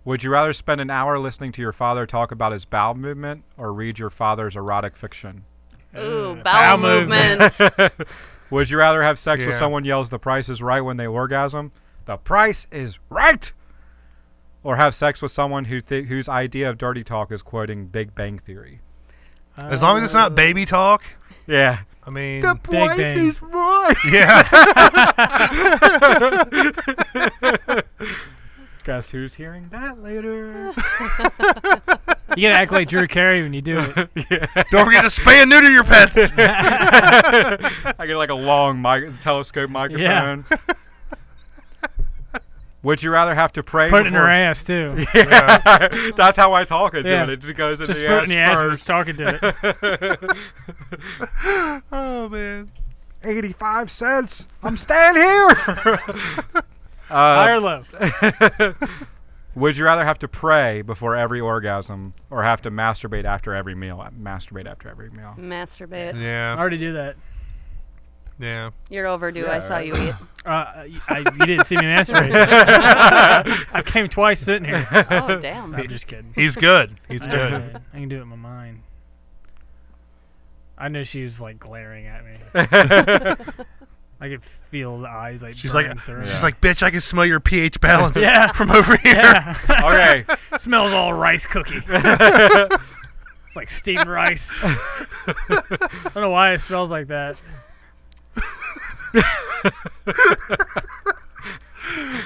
Would you rather spend an hour listening to your father talk about his bowel movement or read your father's erotic fiction? Ooh, bowel bowel movement. Would you rather have sex with Yeah. someone yells "The price is right" when they orgasm? The price is right. Or have sex with someone whose idea of dirty talk is quoting Big Bang Theory? As long as it's not baby talk. Yeah. I mean, The Bang. price is right. yeah. Guess who's hearing that later? You gotta act like Drew Carey when you do it. Don't forget to spay and neuter your pets. I get like a long telescope microphone. Would you rather have to pray? Put it in her before- ass too. Yeah. That's how I talk into Yeah. it. It just goes into Just the put it ass in the ass and first. just talking to it. Oh man. 85 cents. I'm staying here. High or low? Would you rather have to pray before every orgasm or have to masturbate after every meal? Masturbate after every meal. Masturbate. I Yeah. already do that. Yeah. You're overdue. I saw you eat. You didn't see me masturbate. I came twice sitting here. Oh, damn. I'm just kidding. He's good. He's good. I can do it in my mind. I know she was like glaring at me. I could feel the eyes like She's like, burning through. she's like, bitch, I can smell your pH balance Yeah. from over here. Yeah. Okay. Smells all rice cookie. It's like steamed rice. I don't know why it smells like that.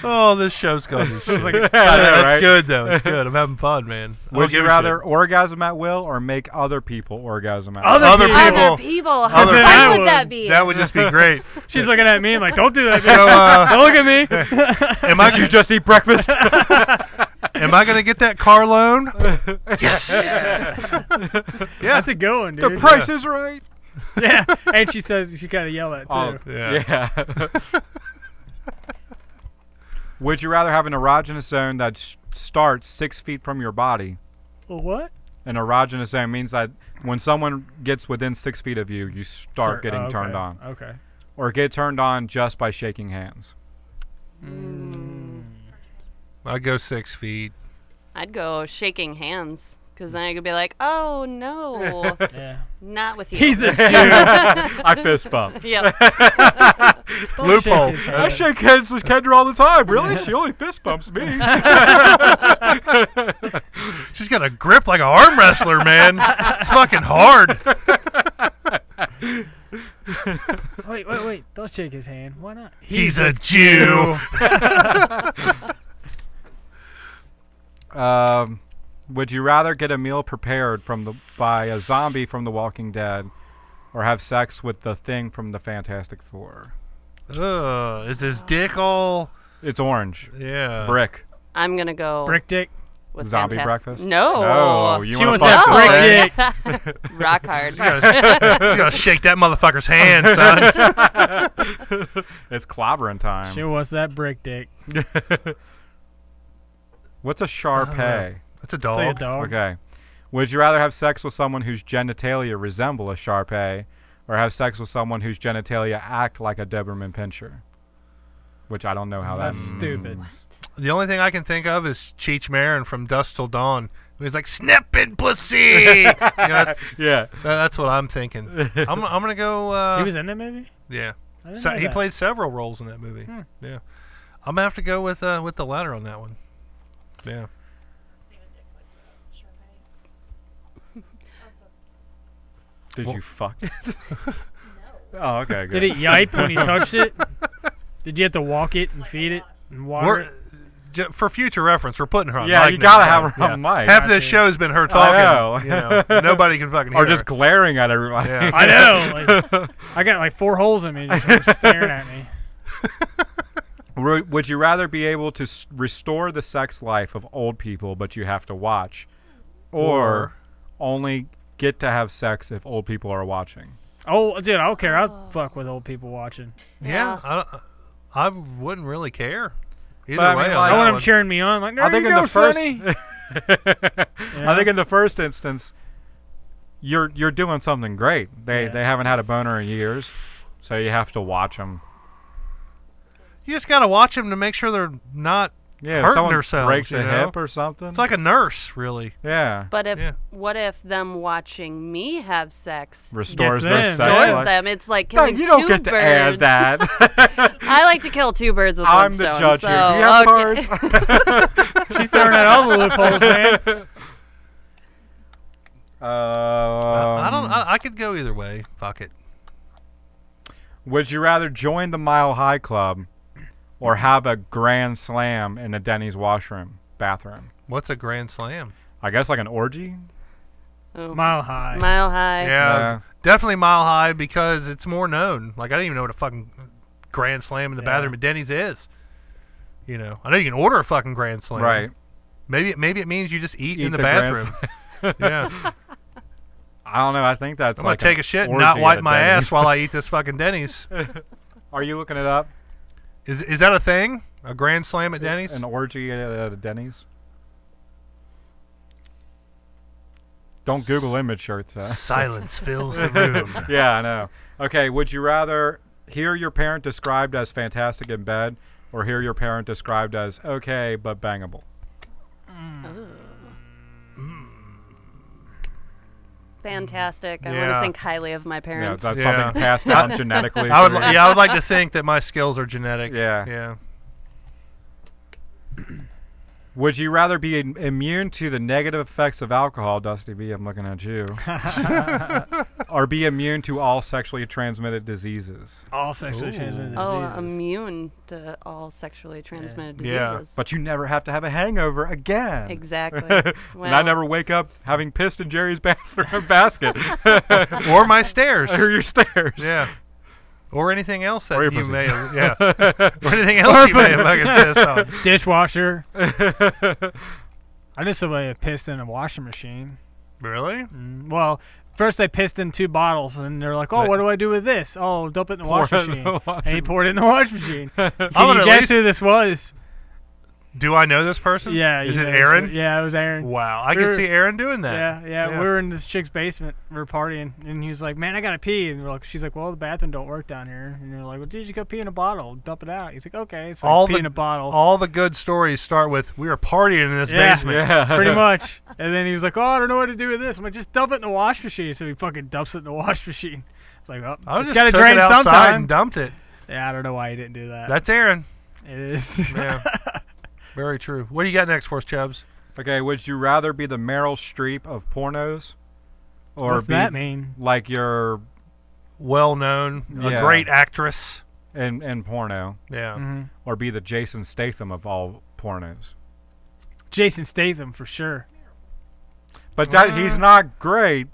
Oh, this show's going to shit. like- I know, That's right? good, though. It's good. I'm having fun, man. I don't Would you give a rather shit. orgasm at will or make other people orgasm at Other will? Other people. people. Other people. How Other fun people. would that be? That would just be great. She's looking at me and like, don't do that. So, bitch. Don't look at me. am I Did you just eat breakfast? am I gonna get that car loan? Yes. Yeah. That's a good one, The dude. price is right. Yeah. And she says she kind of yell at too. Oh, Yeah. yeah. Would you rather have an erogenous zone that starts 6 feet from your body? What? An erogenous zone means that when someone gets within 6 feet of you, you start getting okay. turned on. Okay. Or get turned on just by shaking hands. I'd go 6 feet. I'd go shaking hands. Because then I could be like, oh, no. Yeah. Not with you. He's a Jew. I fist bump. Yep. Loophole. I shake hands with Kendra all the time. Really? She only fist bumps me. She's got a grip like an arm wrestler, man. It's fucking hard. Wait. Don't shake his hand. Why not? He's a Jew. Would you rather get a meal prepared by a zombie from The Walking Dead or have sex with the Thing from the Fantastic Four? Is his dick all? It's orange. Yeah. Brick. I'm going to go Brick dick. with Zombie fantastic. breakfast? No. No. You She want wants to that fuck brick the Thing? dick. Rock hard. You gotta shake that motherfucker's hand, son. It's clobbering time. She wants that brick dick. What's a Shar-Pei? It's a It's like a dog. dog. Okay. Would you rather have sex with someone whose genitalia resemble a Shar-Pei, or have sex with someone whose genitalia act like a Doberman Pinscher? Which I don't know how That's that stupid. The only thing I can think of is Cheech Marin from Dusk Till Dawn. He's like, "Snipping pussy." Yeah. That's what I'm thinking. I'm gonna go. He was in that movie? Yeah. I didn't So know he that. played several roles in that movie. Yeah. I'm gonna have to go with the latter on that one. Yeah. Did you fuck it? Oh, okay, good. Did it yipe when you touched it? Did you have to walk it and feed it and water it? For future reference, we're putting her on. Yeah, mic you next gotta time. have her on mic. Half of this show has been her talking. know. You know, nobody can fucking hear Or just her. glaring at everybody. Yeah. I know. Like, I got like 4 holes in me just staring at me. Would you rather be able to restore the sex life of old people, but you have to watch, or only get to have sex if old people are watching? Oh, dude, I don't care. I'll fuck with old people watching. Yeah, I wouldn't really care. Either But I way, mean, on like- I that want them one. cheering me on. Like, there I think you in go, the first, Sonny. I think in the first instance, you're doing something great. They haven't had a boner in years, so you have to watch them. You just gotta watch them to make sure they're not Yeah, if hurting someone themselves. breaks you a know? hip or something. It's like a nurse, really. yeah, But Yeah. what if them watching me have sex restores Gets their them. sex restores life. them? It's like No, killing you don't two get to birds. add that. I like to kill 2 birds with I'm one the stone. judge so, here. Do you have okay. cards? She's throwing out all the loopholes, man. I could go either way. Fuck it. Would you rather join the Mile High Club or have a grand slam in a Denny's bathroom? What's a grand slam? I guess like an orgy? Oh. Mile high. Mile high. Yeah, definitely Mile High because it's more known. Like I didn't even know what a fucking grand slam in the bathroom at Denny's is. You know, I know you can order a fucking grand slam. Right. Maybe it means you just eat in the the grand bathroom. Yeah. I don't know. I think that's I'm like gonna take an a shit and orgy not at wipe a my Denny's. ass while I eat this fucking Denny's. Are you looking it up? Is that a thing? A grand slam at Denny's? An orgy at a Denny's? Don't Google image search that. Silence fills the room. Yeah, I know. Okay, would you rather hear your parent described as fantastic in bed or hear your parent described as okay but bangable? Fantastic. I want Yeah. to think highly of my Yeah, parents. that's Yeah. something passed down genetically. I would, through- I would like to think that my skills are genetic. Yeah. Yeah. Would you rather be immune to the negative effects of alcohol, Dusty V, I'm looking at you, or be immune to all sexually transmitted diseases? All sexually transmitted Oh, diseases. immune to all sexually transmitted Yeah. diseases. But you never have to have a hangover again. Exactly. And I Well, never wake up having pissed in Jerry's bathroom basket Or my stairs. or your stairs. Yeah. Or anything else that Or your you pussy. may have. Yeah. Or anything else you may have fucking pissed on. Dishwasher. I knew somebody that pissed in a washing machine. Really? Well, first they pissed in 2 bottles, and they're like, "Oh, what do I do with this? Oh, dump it in the Pour wash it in machine." the washing And he poured it in the wash machine. Can would you at guess least- who this was? Do I know this person? Yeah. Is you it know, Aaron? Yeah, it was Aaron. Wow. I We can were- see Aaron doing that. Yeah. We were in this chick's basement. We were partying, and he was like, "Man, I gotta pee." And we're like, she's like, "Well, the bathroom don't work down here." And you're like, "Well, dude, you go pee in a bottle, dump it out." He's like, "Okay." So All I pee the- in a bottle. All the good stories start with, we were partying in this Yeah. basement. Yeah. Pretty much. And then he was like, "Oh, I don't know what to do with this." I'm like, "Just dump it in the wash machine." So he fucking dumps it in the wash machine. It's like, oh, I it's just got to took drain it outside sometime. and dumped it. Yeah, I don't know why he didn't do that. That's Aaron. It is. Yeah. Very true. What do you got next for us, Chubbs? Okay, would you rather be the Meryl Streep of pornos, or What's be that mean? like your Well known, a Yeah. great actress. in porno, Yeah. Mm-hmm. or be the Jason Statham of all pornos? Jason Statham for sure. But that he's not great,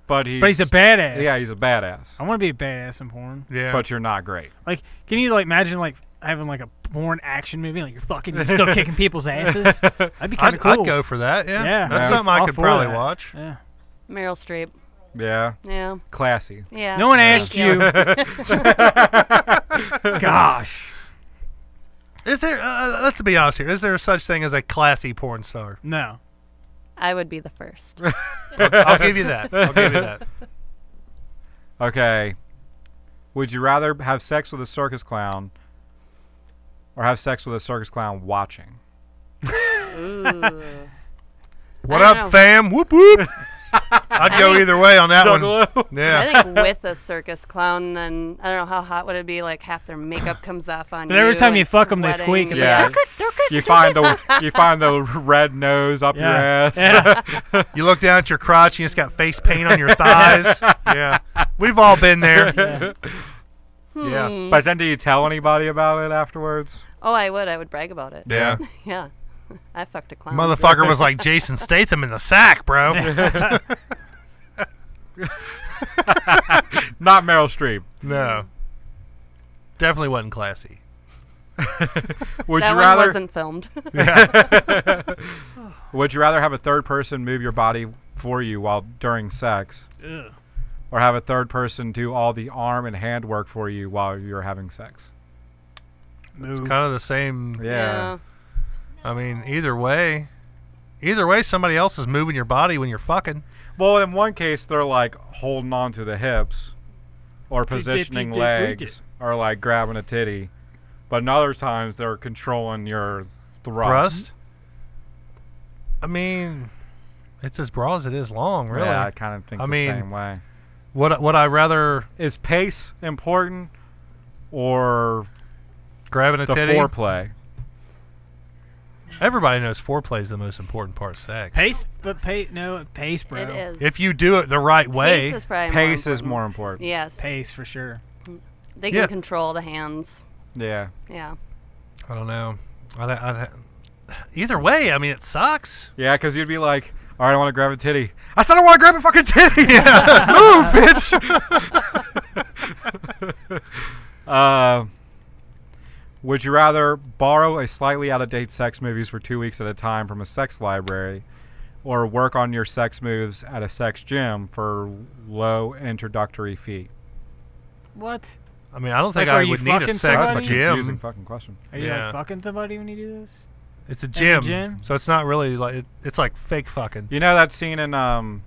but But he's a badass. yeah, he's a badass. I want to be a badass in porn. Yeah. But you're not great. Like, can you like imagine like having like a porn action movie? Like you're still kicking people's asses. That'd be kind of cool. I'd go for that. Yeah. Yeah. That's Yeah. something I All could for probably that. watch. Yeah. Meryl Streep. Yeah, Yeah. classy. Yeah. No one Thank asked you. Gosh. Is there? Let's be honest here. Is there such thing as a classy porn star? No. I would be the first. I'll give you that. I'll give you that. Okay. Would you rather have sex with a circus clown or have sex with a circus clown watching? Ooh. What I up, don't know. fam? Whoop whoop. I'd go either way on that one. Yeah. I think with a circus clown, then I don't know how hot would it be. Like half their makeup comes off on But you. every time you and fuck 'em, they sweating. squeak. It's Yeah. like, You find the red nose up your Yeah. ass. Yeah. You look down at your crotch, and you just got face paint on your thighs. Yeah. We've all been there. Yeah. Yeah. But then do you tell anybody about it afterwards? Oh, I would. I would brag about it. Yeah. Yeah. I fucked a clown. Motherfucker was like Jason Statham in the sack, bro. Not Meryl Streep. No. Definitely wasn't classy. Would that you one rather wasn't filmed. Would you rather have a third person move your body for you while during sex, Ugh. or have a third person do all the arm and hand work for you while you're having sex? It's kind of the same. Yeah. I mean, either way, somebody else is moving your body when you're fucking. Well, in one case, they're like holding on to the hips, or positioning legs, or like grabbing a titty. But in other times, they're controlling your thrust. I mean, it's as broad as it is long, really. Yeah, I kind of think the same way. Would I rather Is pace important, or grabbing a the titty? foreplay? Everybody knows foreplay is the most important part of sex. Pace, but pace, bro. It is. If you do it the right way. Pace is probably Pace is more more important. Yes. Pace for sure. They can Yeah. control the hands. Yeah. Yeah. I don't know. Either way, I mean, it sucks. Yeah, because you'd be like, all right, I want to grab a titty. I said I want to grab a fucking titty. Move, bitch. Would you rather borrow a slightly out-of-date sex movies for 2 weeks at a time from a sex library, or work on your sex moves at a sex gym for low introductory fee? What? I mean, I don't think Like, I are you would need a fucking sex somebody? Confusing gym. fucking question. Are you Yeah. like fucking somebody when you do this? It's a a gym, gym? so it's not really like it's like fake fucking. You know that scene in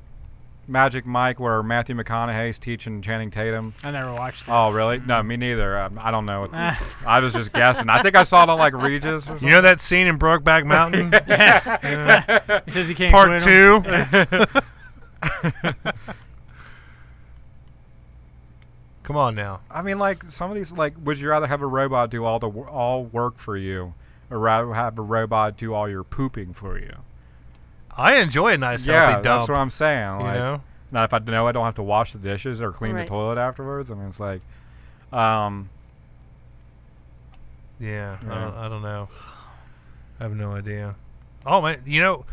Magic Mike where Matthew McConaughey's teaching Channing Tatum? I never watched it. Oh, really? No, me neither. I don't know. I was just guessing. I think I saw it on like Regis or something. You know that scene in Brokeback Mountain? He says he can't Part quit 'em. 2. Come on now. I mean, like some of these, like, would you rather have a robot do all work for you, or rather have a robot do all your pooping for you? I enjoy a nice Yeah, healthy dump. that's what I'm saying. You Like, know? not if I know I don't have to wash the dishes or clean Right. the toilet afterwards. I mean, it's like, Yeah, Yeah. I don't know. I have no idea. Oh man, you know.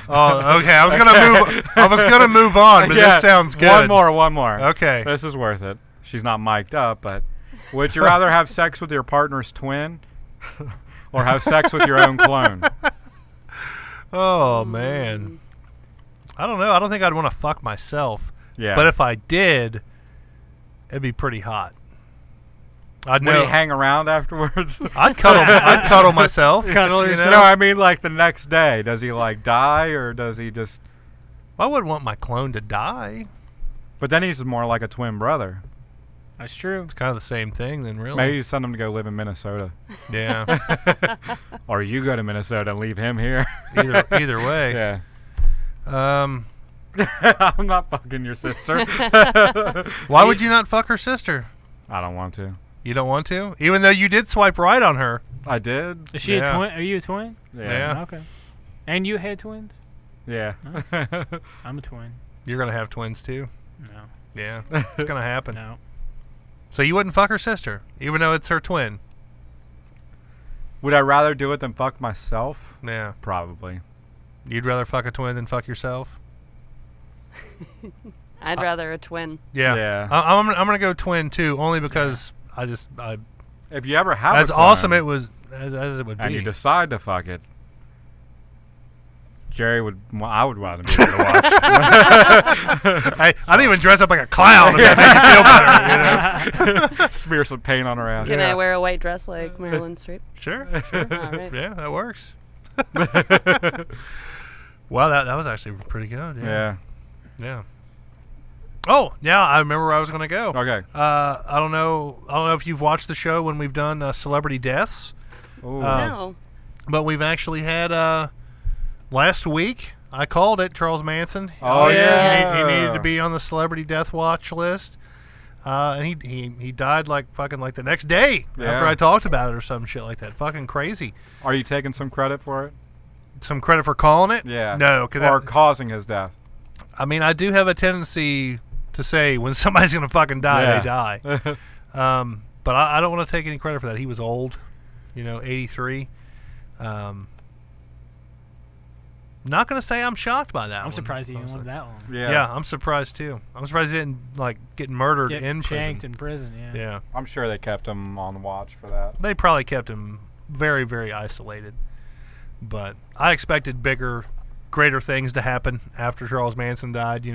Oh, okay. I was gonna move on, but Yeah, this sounds good. One more. Okay. This is worth it. She's not mic'd up, but would you rather have sex with your partner's twin, or have sex with your own clone? Oh man. I don't know. I don't think I'd want to fuck myself. Yeah. But if I did, it'd be pretty hot. I'd Would know. he hang around afterwards? I'd cuddle myself. Cuddle you yourself? know? No, I mean like the next day. Does he like die, or does he just? I wouldn't want my clone to die. But then he's more like a twin brother. That's true. It's kind of the same thing, then, really. Maybe you send him to go live in Minnesota, Yeah. or you go to Minnesota and leave him here. Either way. Yeah. Um. I'm not fucking your sister. Why would you not fuck her sister? I don't want to. You don't want to, even though you did swipe right on her. I did. Is she Yeah. a twin? Are you a twin? Yeah. Okay. And you had twins? Yeah. Nice. I'm a twin. You're gonna have twins too. No. Yeah, it's gonna happen. No. So you wouldn't fuck her sister, even though it's her twin. Would I rather do it than fuck myself? Yeah. Probably. You'd rather fuck a twin than fuck yourself. I'd rather a twin. Yeah. Yeah. I'm gonna go twin too, only because I If you ever have as a clone awesome it was as it would and be. you decide to fuck it, Jerry would. Well, I would rather be able to watch. I didn't even dress up like a clown. If that made you feel better, you know? Smear some paint on her ass. Can Yeah. I wear a white dress like Marilyn Streep? Sure. All right. Yeah, that works. Well, that was actually pretty good. Yeah. Yeah. Oh, yeah, I remember where I was going to go. Okay. I don't know if you've watched the show when we've done celebrity deaths. Ooh. No. But we've actually had last week. I called it Charles Manson. Oh, yeah. He needed to be on the celebrity death watch list, and he died like the next day after I talked about it or some shit like that. Fucking crazy. Are you taking some credit for it? Some credit for calling it? Yeah. No, or causing his death. I mean, I do have a tendency to say when somebody's gonna fucking die, they die. But I don't want to take any credit for that. He was old, 83. Not gonna say I'm shocked by that. I'm surprised he even lived that long. Yeah, I'm surprised too. I'm surprised he didn't get murdered in shanked prison. in prison. Yeah. Yeah, I'm sure they kept him on watch for that. they probably kept him very, very isolated. But I expected bigger, greater things to happen after Charles Manson died.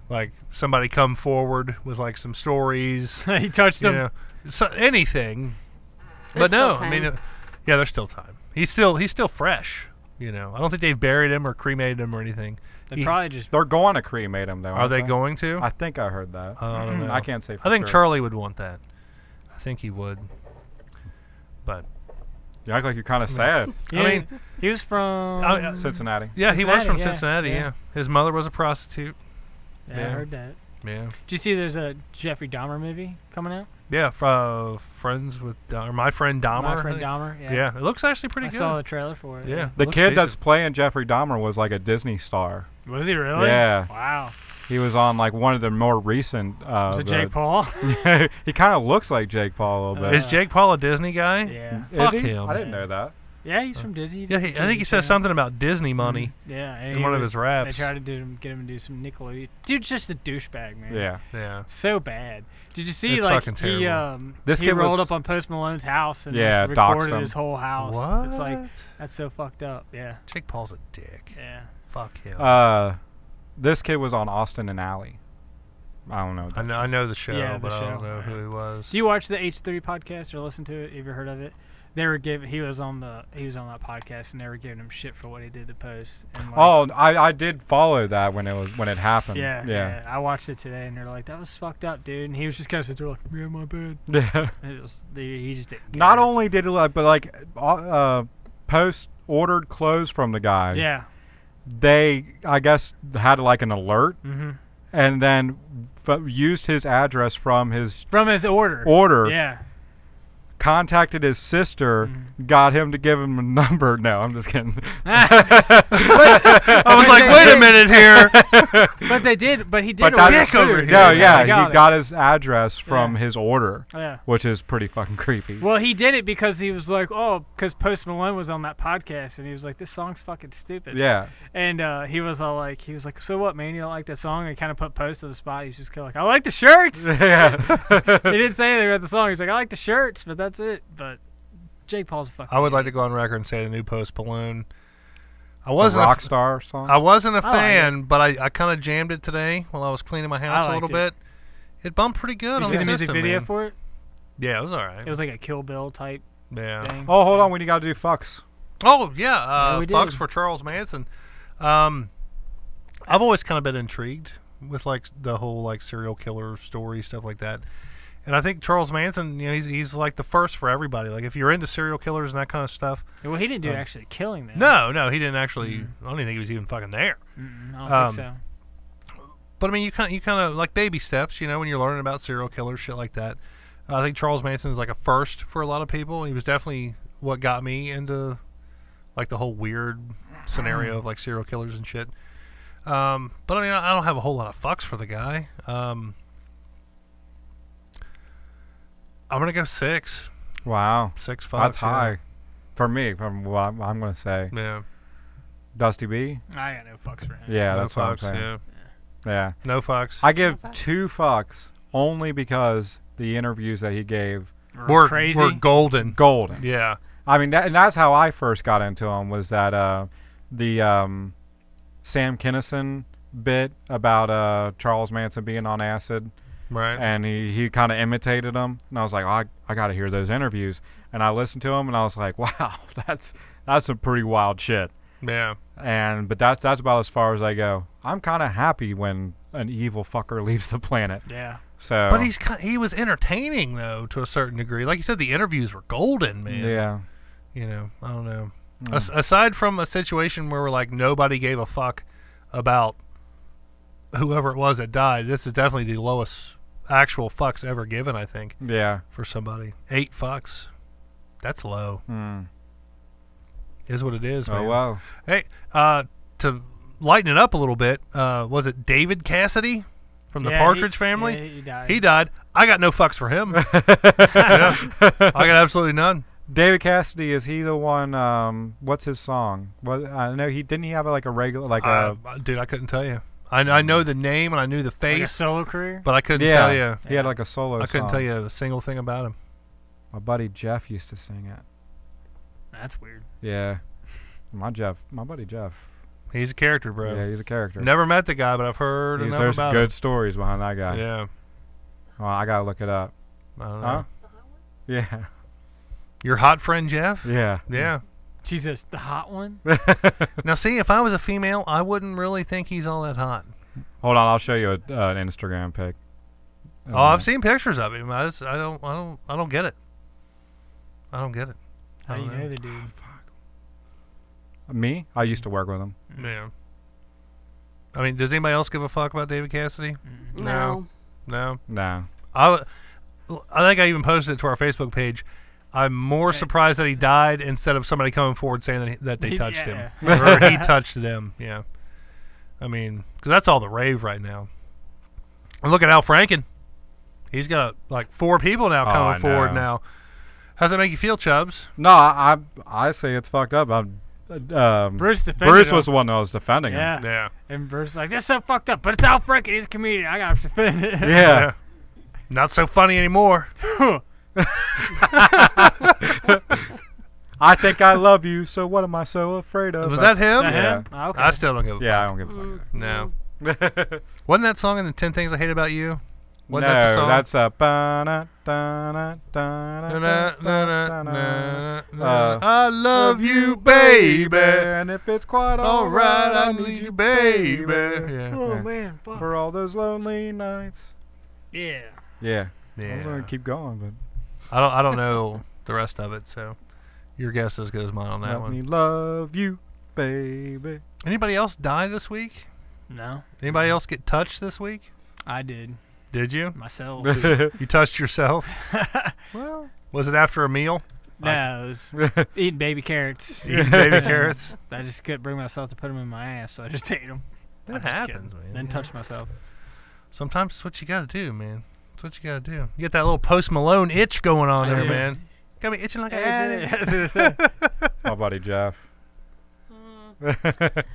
Like somebody come forward with like some stories. He touched him. Anything. There's But no, still I mean, time. yeah, there's still time. He's still fresh. I don't think they've buried him or cremated him or anything. They probably just. They're going to cremate him, though. Are they going to? I think I heard that. I don't know. I can't say for I think sure. Charlie would want that. I think he would. But You act like you're kind of sad. Yeah, I mean, he was from. Cincinnati. yeah, he was from Cincinnati, Cincinnati. yeah. Yeah, his mother was a prostitute. Yeah, I yeah. heard that. Yeah, Did you see there's a Jeffrey Dahmer movie coming out? yeah. Friends with my friend Dahmer. My I friend think. Dahmer. Yeah. Yeah, it looks actually pretty I good. saw the trailer for it. Yeah, The looks kid that's decent. playing Jeffrey Dahmer was like a Disney star. Was he really? Yeah. Wow. He was on like one of the more recent. Was it Jake Paul? He kind of looks like Jake Paul a little bit. Is Jake Paul a Disney guy? Yeah. Fuck Is he? him. I didn't know that. Yeah, he's from Disney. Yeah, I think he says something about Disney money Yeah, and in he one of was- his raps. They tried to get him to do some Nickelodeon. Dude's just a douchebag, man. Yeah. Yeah. So bad. Did you see It's like fucking he terrible. This he kid rolled was- up on Post Malone's house and Yeah, like, doxed recorded him. his whole house. What? It's like that's so fucked up. Yeah. Jake Paul's a dick. Yeah. Fuck him. This kid was on Austin and Alley. I don't know. I know the show, Yeah, the but I don't show, know yeah. who he was. Do you watch the H3 podcast or listen to it? Have you heard of it? They were giving he was on that podcast and they were giving him shit for what he did to Post. And like, Oh, I did follow that when it happened. yeah. I watched it today and they're like, that was fucked up, dude. And he was just kind of sitting there like, yeah, my bad. Yeah. And it was, he just didn't. Not care. only did it, but like Post ordered clothes from the guy. Yeah. They, I guess, had like an alert, Mm-hmm. and then used his address from his From his order. Yeah. contacted his sister, got him to give him a number. No, I'm just kidding. I was like, wait a minute here. But they did. But he did. But order that's- Dick over food. here. No, He's yeah, like, I he got his address from Yeah. his order, Yeah. which is pretty fucking creepy. Well, he did it because he was like, because Post Malone was on that podcast, and he was like, this song's fucking stupid. Yeah. And he was like, so what, man? You don't like that song? And kind of put Post on the spot. He was just kind of like, I like the shirts. Yeah. He didn't say anything about the song. He's like, I like the shirts, but that's it. But Jake Paul's a fucking. I would like to go on record and say the new Post Malone. I The wasn't Rockstar song. I wasn't a I like fan, but I kind of jammed it today while I was cleaning my house a liked little it. bit. It bumped pretty good You on see the the music system, video man. for it? Yeah, it was all right. It was like a Kill Bill type Yeah. thing. Oh, hold on. We got to do fucks. Oh yeah, Yeah, we Fucks did. for Charles Manson. I've always kind of been intrigued with like the whole like serial killer story stuff like that, and I think Charles Manson, he's like the first for everybody. Like if you're into serial killers and that kind of stuff. Well, he didn't do actually killing them. No, he didn't actually. I don't even think he was even fucking there. I don't think so. But I mean, you kind of like baby steps, when you're learning about serial killers, shit like that. I think Charles Manson is like a first for a lot of people. He was definitely what got me into like the whole weird scenario of like serial killers and shit. But I mean, I don't have a whole lot of fucks for the guy. I'm gonna go 6. Wow. 6 fucks. That's yeah. high. For me, from what I'm going to say. Yeah. Dusty B? I got no fucks for him. Yeah, No that's what I'm fucks. saying. Yeah. Yeah. No fucks. I give fucks. 2 fucks only because the interviews that he gave We're crazy. We're golden. golden. Yeah. I mean, and that's how I first got into him, was that the Sam Kinison bit about Charles Manson being on acid. Right. And he kind of imitated him, and I was like, oh, I got to hear those interviews. And I listened to him, and I was like, wow, that's some pretty wild shit. Yeah. But that's about as far as I go. I'm kind of happy when an evil fucker leaves the planet. Yeah. So. But he was entertaining though to a certain degree. Like you said, the interviews were golden, man. Yeah. You know, I don't know. Aside from a situation where we're like nobody gave a fuck about whoever it was that died, this is definitely the lowest actual fucks ever given, I think. Yeah. For somebody. 8 fucks. That's low. Mm. Is what it is, man. Oh, wow. Hey, to lighten it up a little bit, was it David Cassidy from the Partridge Family? Yeah, he died. He died. I got no fucks for him. Yeah. I got absolutely none. David Cassidy, is he the one? What's his song? What I know didn't he have like a regular dude, I couldn't tell you. I know the name and I knew the face. Like a solo career? But I couldn't tell you. He had like a solo song. I couldn't tell you a single thing about him. My buddy Jeff used to sing it. That's weird. Yeah. My buddy Jeff. He's a character, bro. Yeah, he's a character. Never met the guy, but I've heard enough There's about good him. stories behind that guy. Yeah. Well, I gotta look it up. I don't know. Huh? Yeah. Your hot friend Jeff? Yeah. Yeah. Jesus, the hot one? Now, see, if I was a female, I wouldn't really think he's all that hot. Hold on, I'll show you an Instagram pic. Oh, I've seen pictures of him. I don't get it. I don't get it. How do you know the dude? Me? I used to work with him. Yeah. I mean, does anybody else give a fuck about David Cassidy? No. No. No. I think I even posted it to our Facebook page. I'm more surprised that he died instead of somebody coming forward saying that they touched him. Or he touched them. Yeah. I mean, because that's all the rave right now. And look at Al Franken. He's got like 4 people now coming forward now. How's that make you feel, Chubbs? No, I say it's fucked up. Bruce was the one that was defending him. Yeah. And Bruce was like, that's so fucked up, but it's Al Franken. He's a comedian. I got to defend it. Yeah. Not so funny anymore. I think I love you, so what am I so afraid of? Was that him? Him? Oh, okay. I still don't give a fuck. Yeah, I don't give a fuck. No. Wasn't that song in the 10 Things I Hate About You? Wasn't no, that the song? That's I love you, baby. And if it's quite alright, I need you, baby. Yeah. Oh, man. Fuck. For all those lonely nights. Yeah. Yeah. Yeah. I was gonna keep going, but I don't know the rest of it, so your guess is as good as mine on that let one. me love you, baby. Anybody else die this week? No. Anybody else get touched this week? I did. Did you? Myself. You touched yourself? Well. Was it after a meal? No, it was eating baby carrots. Eating baby carrots? I just couldn't bring myself to put them in my ass, so I just ate them. That happens, man. Then touched myself. Sometimes it's what you gotta do, man. That's what you gotta do. You get that little Post Malone itch going on there, man. Got me itching like a addict. That's what I said. My buddy Jeff.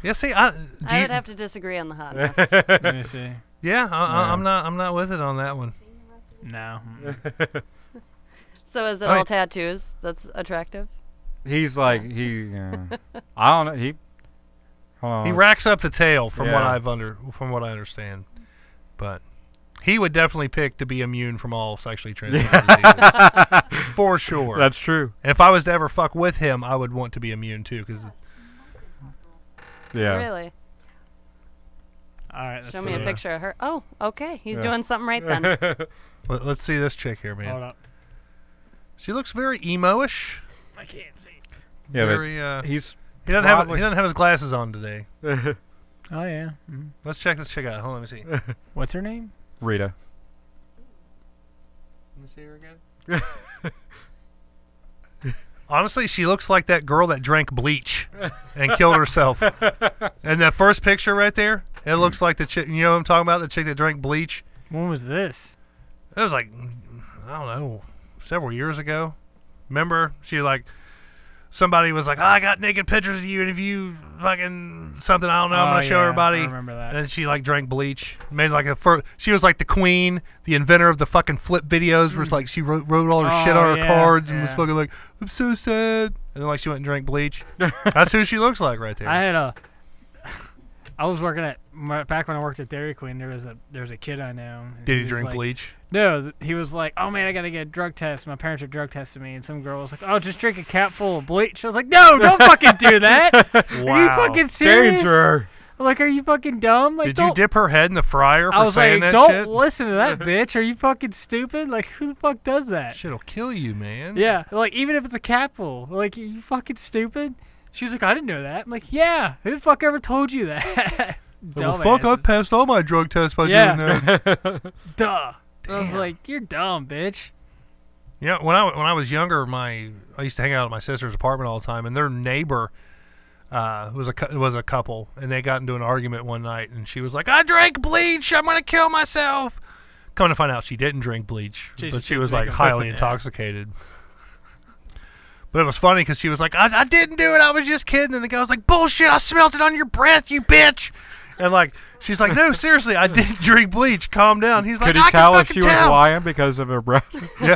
Yeah, see, I would have to disagree on the hotness. Let me see. Yeah, I'm not with it on that one. No. So is it all tattoos that's attractive? He's like I don't know. Hold on. He racks up the tail from Yeah. from what I understand, but he would definitely pick to be immune from all sexually transmitted diseases for sure. That's true. And if I was to ever fuck with him, I would want to be immune too, because Yeah. Really? All right. Show me a picture of her. Oh, okay. He's doing something right then. let's see this chick here, man. Hold up. She looks very emo-ish. I can't see. Yeah, Very, but he's he doesn't have his glasses on today. Oh, yeah. Mm-hmm. Let's check this chick out. Hold on, let me see. What's her name? Rita. Let me see her again. Honestly, she looks like that girl that drank bleach and killed herself. And that first picture right there, it looks like the chick. You know what I'm talking about? The chick that drank bleach. When was this? It was like, I don't know, several years ago. Remember? She somebody was like, oh, I got naked pictures of you, and if you fucking something, I don't know, I'm going to show everybody. I remember that. And then she drank bleach. Made she was like the queen, the inventor of the fucking flip videos, where it's like she wrote all her shit on her cards and was fucking like, I'm so sad. And then she went and drank bleach. That's who she looks like right there. I had I was working at back when I worked at Dairy Queen. There was a kid I know. Did he drink like, bleach? No, he was like, "Oh man, I gotta get a drug test." My parents are drug testing me, and some girl was like, "Oh, just drink a cap full of bleach." I was like, "No, don't fucking do that. Wow. Are you fucking serious? Danger. Like, are you fucking dumb? Like, Did you dip her head in the fryer for I was saying like, that don't shit? listen to that bitch. Are you fucking stupid? Like, who the fuck does that? Shit'll kill you, man. Yeah, like even if it's a cap full, like, are you fucking stupid? She was like, I didn't know that. I'm like, yeah, who the fuck ever told you that? Well, fuck, I passed all my drug tests by doing that. Duh. Damn. I was like, you're dumb, bitch. Yeah, when I was younger, I used to hang out at my sister's apartment all the time, and their neighbor was a couple, and they got into an argument one night, and she was like, "I drank bleach. I'm gonna kill myself." Come to find out, she didn't drink bleach, but she was like highly intoxicated. But it was funny because she was like, I didn't do it. I was just kidding. And the guy was like, "Bullshit. I smelt it on your breath, you bitch." And like, she's like, "No, seriously, I didn't drink bleach. Calm down." He's like, Could he tell if she was lying because of her breath? Yeah,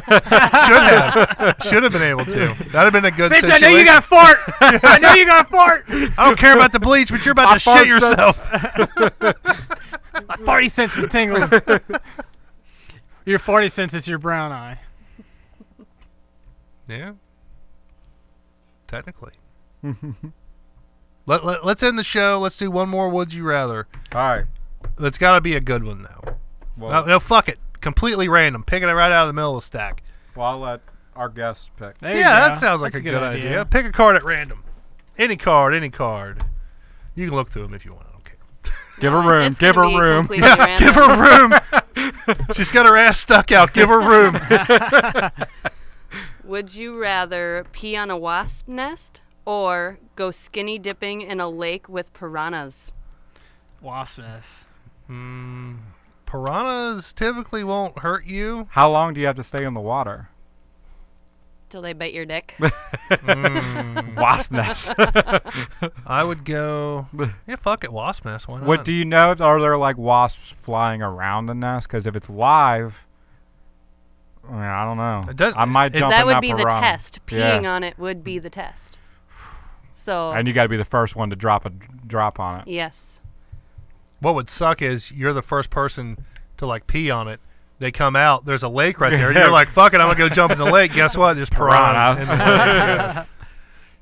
should have been able to. That'd have been a good Bitch, situation. I know you got to fart. I know you got to fart. I don't care about the bleach, but you're about to shit yourself. My farty sense is tingling. Your farty sense is your brown eye. Yeah. Technically. Let's end the show. Let's do one more Would You Rather. All right. It's got to be a good one, though. Well, No, fuck it. Completely random. Picking it right out of the middle of the stack. well, I'll let our guest pick. There you Yeah, go. that sounds like That's a good idea. Pick a card at random. Any card. You can look through them if you want. I don't care. Give her room. It's Give her gonna be room. completely Yeah, random. give her room. She's got her ass stuck out. Give her room. Would you rather pee on a wasp nest or go skinny dipping in a lake with piranhas? Wasp nest. Piranhas typically won't hurt you. How long do you have to stay in the water? Till they bite your dick. Wasp nest. I would go. Yeah, fuck it. Wasp nest. Why not? What do you know? Are there like wasps flying around the nest? Because if it's live, I don't know. It does- I might jump That in would that be the piranha. test. Peeing Yeah. on it would be the test. So, And you got to be the first one to drop on it. yes. What would suck is you're the first person to like pee on it. They come out. There's a lake right there. And you're like, "Fuck it, I'm gonna go jump in the lake." Guess what? There's piranhas in the lake. Yeah.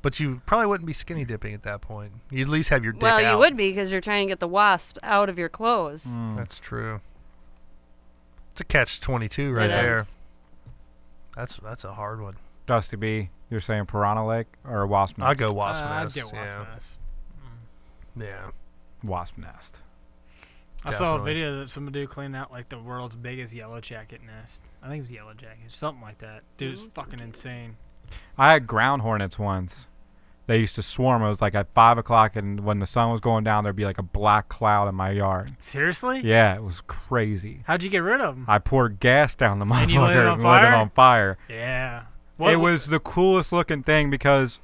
But you probably wouldn't be skinny dipping at that point. You'd at least have your dick Well, out. you would be because you're trying to get the wasp out of your clothes. That's true. It's a catch-22 right It there. is. That's a hard one. Dusty B, you're saying piranha lake or wasp nest? I'll go wasp I'd nest. get wasp Yeah. nest. Yeah. Wasp nest. I saw a Definitely. video that some dude cleaned out like the world's biggest yellow jacket nest. I think it was yellow jacket, something like that. Dude, it's fucking insane. I had ground hornets once. They used to swarm. It was like at 5 o'clock, and when the sun was going down, there'd be like a black cloud in my yard. Seriously? Yeah, it was crazy. How'd you get rid of them? I poured gas down the motherfucker And you lit it on and lit it fire? on fire. Yeah. It was the coolest looking thing because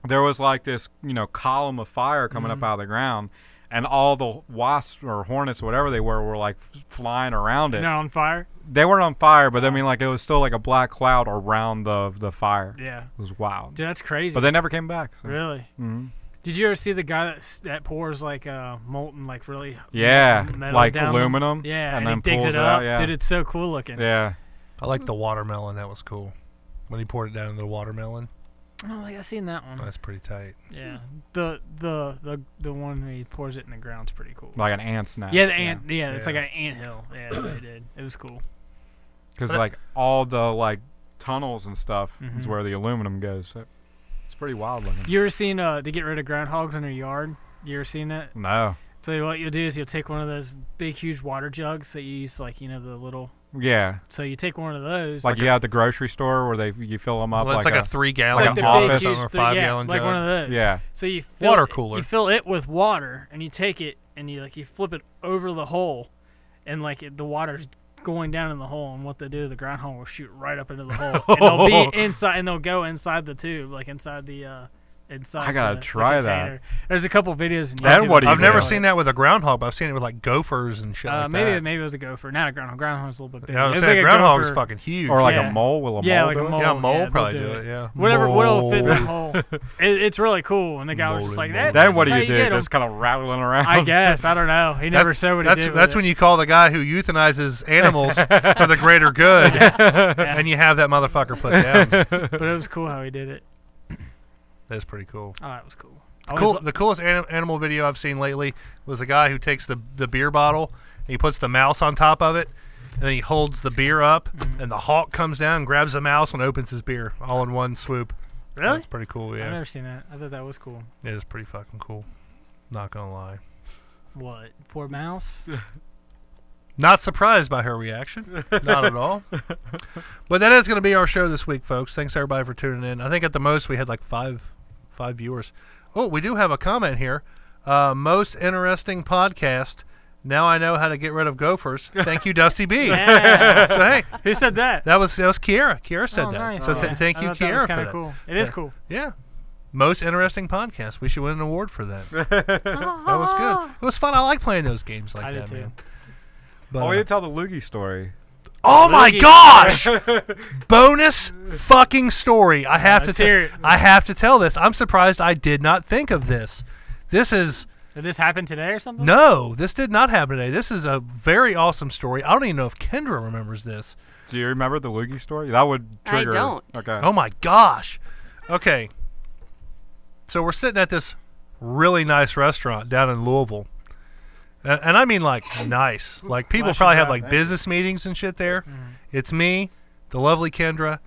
there was like this, column of fire coming up out of the ground, and all the wasps or hornets, whatever they were like flying around it. Not on fire? They weren't on fire, but I mean, like it was still like a black cloud around the fire. Yeah. It was wild. Dude, that's crazy. But they never came back. So. Really? Mhm. Did you ever see the guy that pours like molten, like really Yeah, metal like down aluminum. Yeah, and he then digs pulls it up. Yeah. Dude, it's so cool looking. Yeah. I like the watermelon. That was cool. When he poured it down into the watermelon. I don't think I've seen that one. That's pretty tight. Yeah. The one where he pours it in the ground's pretty cool. Like an ant's nest. Yeah, the ant. Yeah, it's like Yeah. an ant hill. Yeah, they did. It was cool. Because But- like all the like tunnels and stuff is Mhm. where the aluminum goes. So it's pretty wild looking. You ever seen to get rid of groundhogs in their yard? You ever seen that? No. So what you'll do is you'll take one of those big, huge water jugs that you use, like the little. Yeah. So you take one of those. Like you have the grocery store where you fill them up Well, it's like a 3-gallon like the an jug office. or huge a thing, 5-gallon like jug. one of those. Yeah. So you fill Water it, cooler. You fill it with water, and you take it and you flip it over the hole, and the water's going down in the hole. And what they do, the groundhog will shoot right up into the hole, and they'll be inside, and they'll go inside the tube, like inside the inside. I gotta the try that. container. There's a couple videos. In Then YouTube what do you I've do? never seen that with a groundhog, but I've seen it with like gophers and shit like maybe that. maybe it was a gopher, not a groundhog. Groundhog's a little bit bigger. Yeah, I It was was saying like a groundhog's gopher. fucking huge. Or like Yeah. a mole? Will a Yeah, mole like do a it? mole. Yeah, mole they'll probably do do it. it. Yeah, What'll fit in the Mole. hole. It's really cool. And the guy was just like, that. Then what this do is you how do? get 'em. Just kind of rattling around? I guess. I don't know. He never said what he did. That's when you call the guy who euthanizes animals for the greater good, and you have that motherfucker put down. But it was cool how he did it. That's pretty cool. Oh, that was cool. The coolest animal video I've seen lately was a guy who takes the beer bottle and he puts the mouse on top of it, and then he holds the beer up, and the hawk comes down, grabs the mouse, and opens his beer all in one swoop. Really? That's pretty cool. I've Yeah, never seen that. I thought that was cool. it is pretty fucking cool. Not gonna lie. What? Poor mouse? Not surprised by her reaction. Not at all. But that is going to be our show this week, folks. Thanks everybody for tuning in. I think at the most we had like five viewers. Oh, we do have a comment here. Most interesting podcast. Now I know how to get rid of gophers. Thank you, Dusty B. Yeah. So hey, Who said that? that was Kiara. Kiara said Oh, that. nice. So Yeah. thank you, I thought that was Kiara, for kinda that. cool. It is cool. Yeah. Most interesting podcast. We should win an award for that. That was good. It was fun. I like playing those games like I did that, too. man. But, Oh, you tell the loogie story. oh my Loogie. gosh! Bonus fucking story. I have let's to hear it. I have to tell this. I'm surprised I did not think of this. This is Did this happen today or something? no, this did not happen today. This is a very awesome story. I don't even know if Kendra remembers this. Do you remember the loogie story? That would trigger. don't. Okay. Oh my gosh. Okay. So we're sitting at this really nice restaurant down in Louisville. And I mean like nice. Like people Flash probably it have up, like thank you. business meetings and shit there. It's me, the lovely Kendra,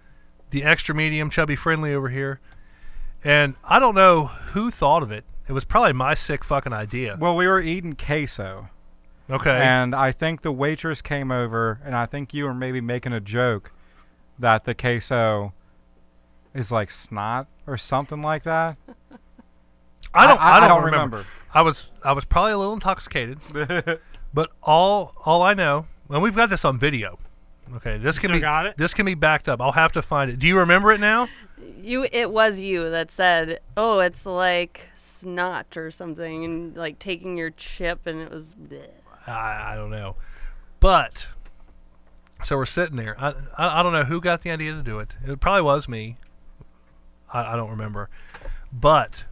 the extra medium chubby friendly over here. And I don't know who thought of it. It was probably my sick fucking idea. Well, we were eating queso. Okay. And I think the waitress came over, and I think you were maybe making a joke that the queso is like snot or something like that. I don't remember. I was probably a little intoxicated. But all I know, and we've got this on video. Okay, this can still be got it? this can be backed up. I'll have to find it. Do you remember it now? It was you that said, "Oh, it's like snot or something," and like taking your chip, and it was. Bleh. I don't know. But so we're sitting there. I don't know who got the idea to do it. It probably was me. I don't remember. But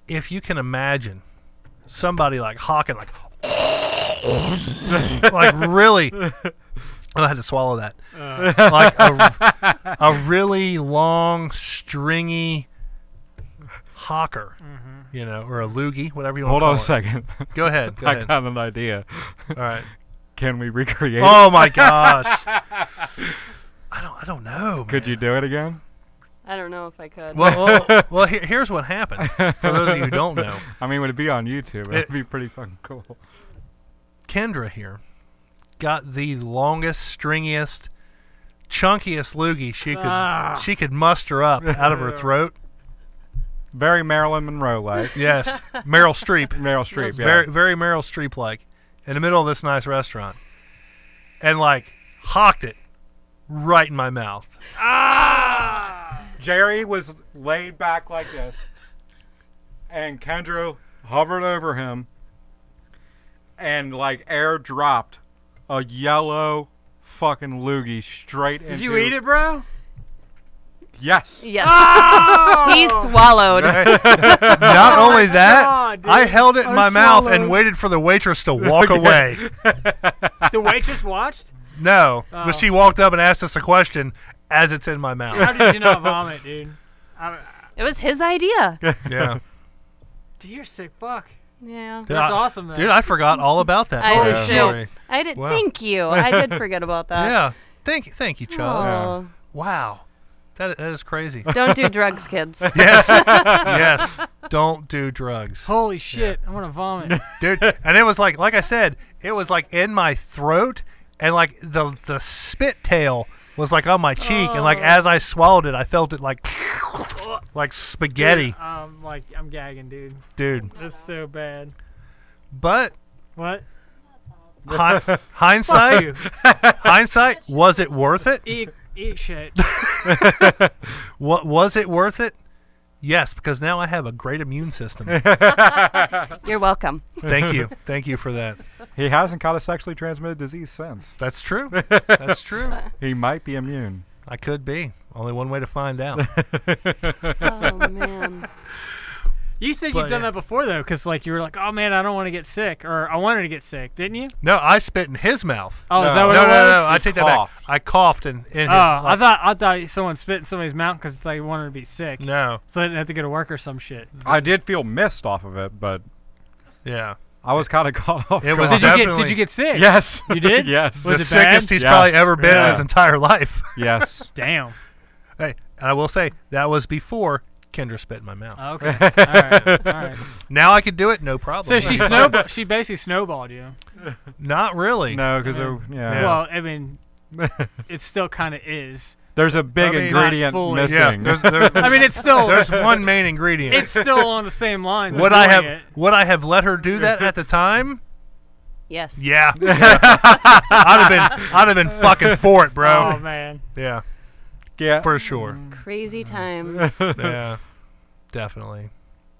if you can imagine somebody like hawking like like really I had to swallow that. Like a really long, stringy hawker, you know, or a loogie, whatever you want Hold to call on a it. second. Go ahead. Go I ahead. got an idea. All right. Can we recreate it? Oh my gosh. I don't know. Could man. you do it again? I don't know if I could. Well, here's what happened. For those of you who don't know, I mean, would it be on YouTube? It'd be pretty fucking cool. Kendra here got the longest, stringiest, chunkiest loogie she could muster up out of her throat. Very Marilyn Monroe-like. Yes, Meryl Streep. Meryl Streep, yeah. Very, very Meryl Streep-like, in the middle of this nice restaurant, and like hawked it right in my mouth. Jerry was laid back like this, and Kendra hovered over him, and like air dropped a yellow fucking loogie straight into. Did you eat it, bro? Yes. Yes. He swallowed. Not only that, God, dude. I held it in I my mouth and swallowed. waited for the waitress to walk away. The waitress watched? No, Oh. but she walked up and asked us a question as it's in my mouth. How did you not vomit, dude? It was his idea. Yeah. Dude, you're a sick fuck. Yeah. Dude, That's awesome, though. Dude, I forgot all about that. I whole did Yeah. story. I did. Wow. Thank you. I did forget about that. Yeah. Thank you, Chubbs. Oh. Wow. That is crazy. Don't do drugs, kids. Yes. Yes. Don't do drugs. Holy shit, I'm gonna vomit. Dude, and it was like I said, it was like in my throat, and like the spit tail was like on my cheek, and like as I swallowed it, I felt it like spaghetti. Dude, I'm gagging, dude. Dude. That's so bad. But What? hindsight, hindsight, was it worth it? Eat shit. What was it worth it? Yes, because now I have a great immune system. You're welcome. Thank you. Thank you for that. He hasn't caught a sexually transmitted disease since. That's true. That's true. He might be immune. I could be. Only one way to find out. Oh, man. You said But, you've done yeah. that before, though, because like you were like, oh, man, I don't want to get sick. Or I wanted to get sick, didn't you? No, I spit in his mouth. Oh, is No. that what No, it no, was? no. I take that back. coughed. I coughed in his. Oh, I thought someone spit in somebody's mouth because they wanted to be sick. No. So they didn't have to go to work or some shit. I did feel mist off of it, but Yeah. I was kind of caught off It was guard. Did you get sick? Yes. You did? Yes. Was The it bad? sickest he's Yes. probably ever been in Yeah. his entire life. Yes. Damn. Hey, I will say that was before Kendra spit in my mouth. Okay. All right. All right. Now I could do it, no problem. So she basically snowballed you. Not really. No, because Yeah. Well, I mean, it still kind of is. there's a big I mean, ingredient not fully. Yeah. missing. There's I mean, it's still one main ingredient. it's still on the same lines. Would of I doing have it. would I have let her do that at the time? Yes. Yeah. I'd have been fucking for it, bro. Oh man. Yeah, Yeah. for sure. Crazy times. Yeah, definitely.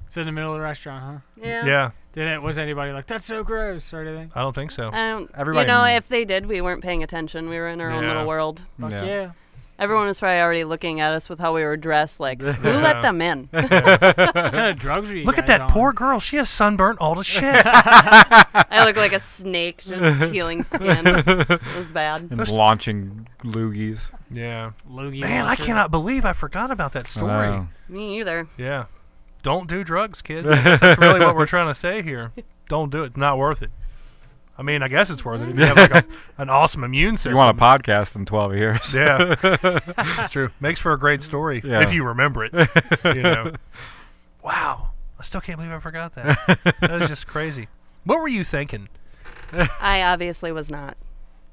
It's in the middle of the restaurant, huh? Yeah. Yeah, Was anybody like, that's so gross or anything? I don't think so. Everybody- You know, if they did, we weren't paying attention. We were in our own Yeah. little world. Fuck Yeah. yeah. Everyone was probably already looking at us with how we were dressed. Like, who let them in? What kind of drugs were you Look at guys that on? poor girl. She has sunburnt all to shit. I look like a snake just peeling skin. It was bad. And launching loogies. Yeah. Loogie Man, I launcher. cannot believe I forgot about that story. Wow. Me either. Yeah. Don't do drugs, kids. That's really what we're trying to say here. Don't do it. It's not worth it. I mean, I guess it's worth it if you have like an awesome immune system. You want a podcast in 12 years. Yeah. It's true. Makes for a great story Yeah. if you remember it. You know. Wow. I still can't believe I forgot that. That was just crazy. What were you thinking? I obviously was not.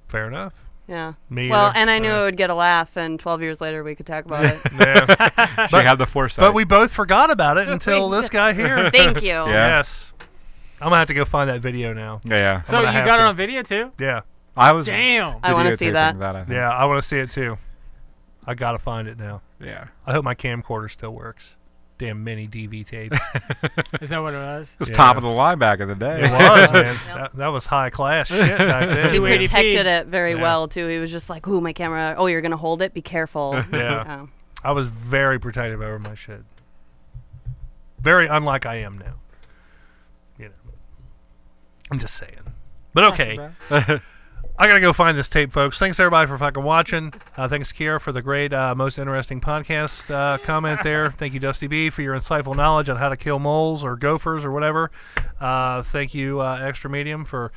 Fair enough. Yeah. Me Well, either. and I knew it would get a laugh, and 12 years later we could talk about it. Yeah. She had the foresight. But we both forgot about it until this guy here. Thank you. Yeah. Yes. I'm going to have to go find that video now. Yeah. So I'm you gonna have got it to. on video too? Yeah. I was Damn. I wanna see videotaping that. I think. Yeah, I want to see it too. I got to find it now. Yeah. I hope my camcorder still works. Damn mini DV tapes. Is that what it was? It was Yeah. top of the line back in the day. It was, man. Yep. That was high class shit back then. He 280p. protected it very Yeah. well, too. He was just like, ooh, my camera. Oh, you're going to hold it? Be careful. Yeah. Oh. I was very protective over my shit. Very unlike I am now. You know. I'm just saying. But okay. Gotcha, bro. I gotta go find this tape, folks. Thanks everybody for fucking watching. Thanks, Kiera, for the great, most interesting podcast comment there. Thank you, Dusty B, for your insightful knowledge on how to kill moles or gophers or whatever. Thank you, Extra Medium, for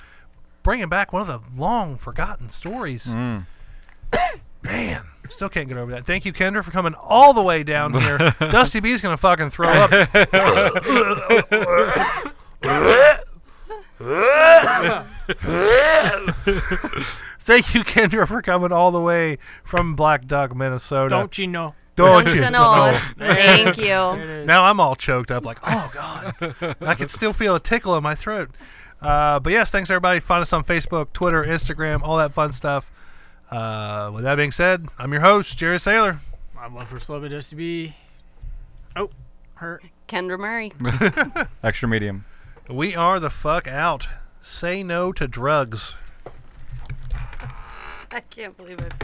bringing back one of the long forgotten stories. Mm. Man, still can't get over that. Thank you, Kendra, for coming all the way down here. Dusty B's gonna fucking throw up. Thank you, Kendra, for coming all the way from Black Duck, Minnesota. Don't you know? Don't Don't you you know? There Thank you. it is. Now I'm all choked up, like, oh god, I can still feel a tickle in my throat. But yes, thanks everybody. Find us on Facebook, Twitter, Instagram, all that fun stuff. With that being said, I'm your host, Jerry Saylor. I'm love for Slubba just to be. Oh, hurt. Kendra Murray. Extra medium. We are the fuck out. Say no to drugs. I can't believe it.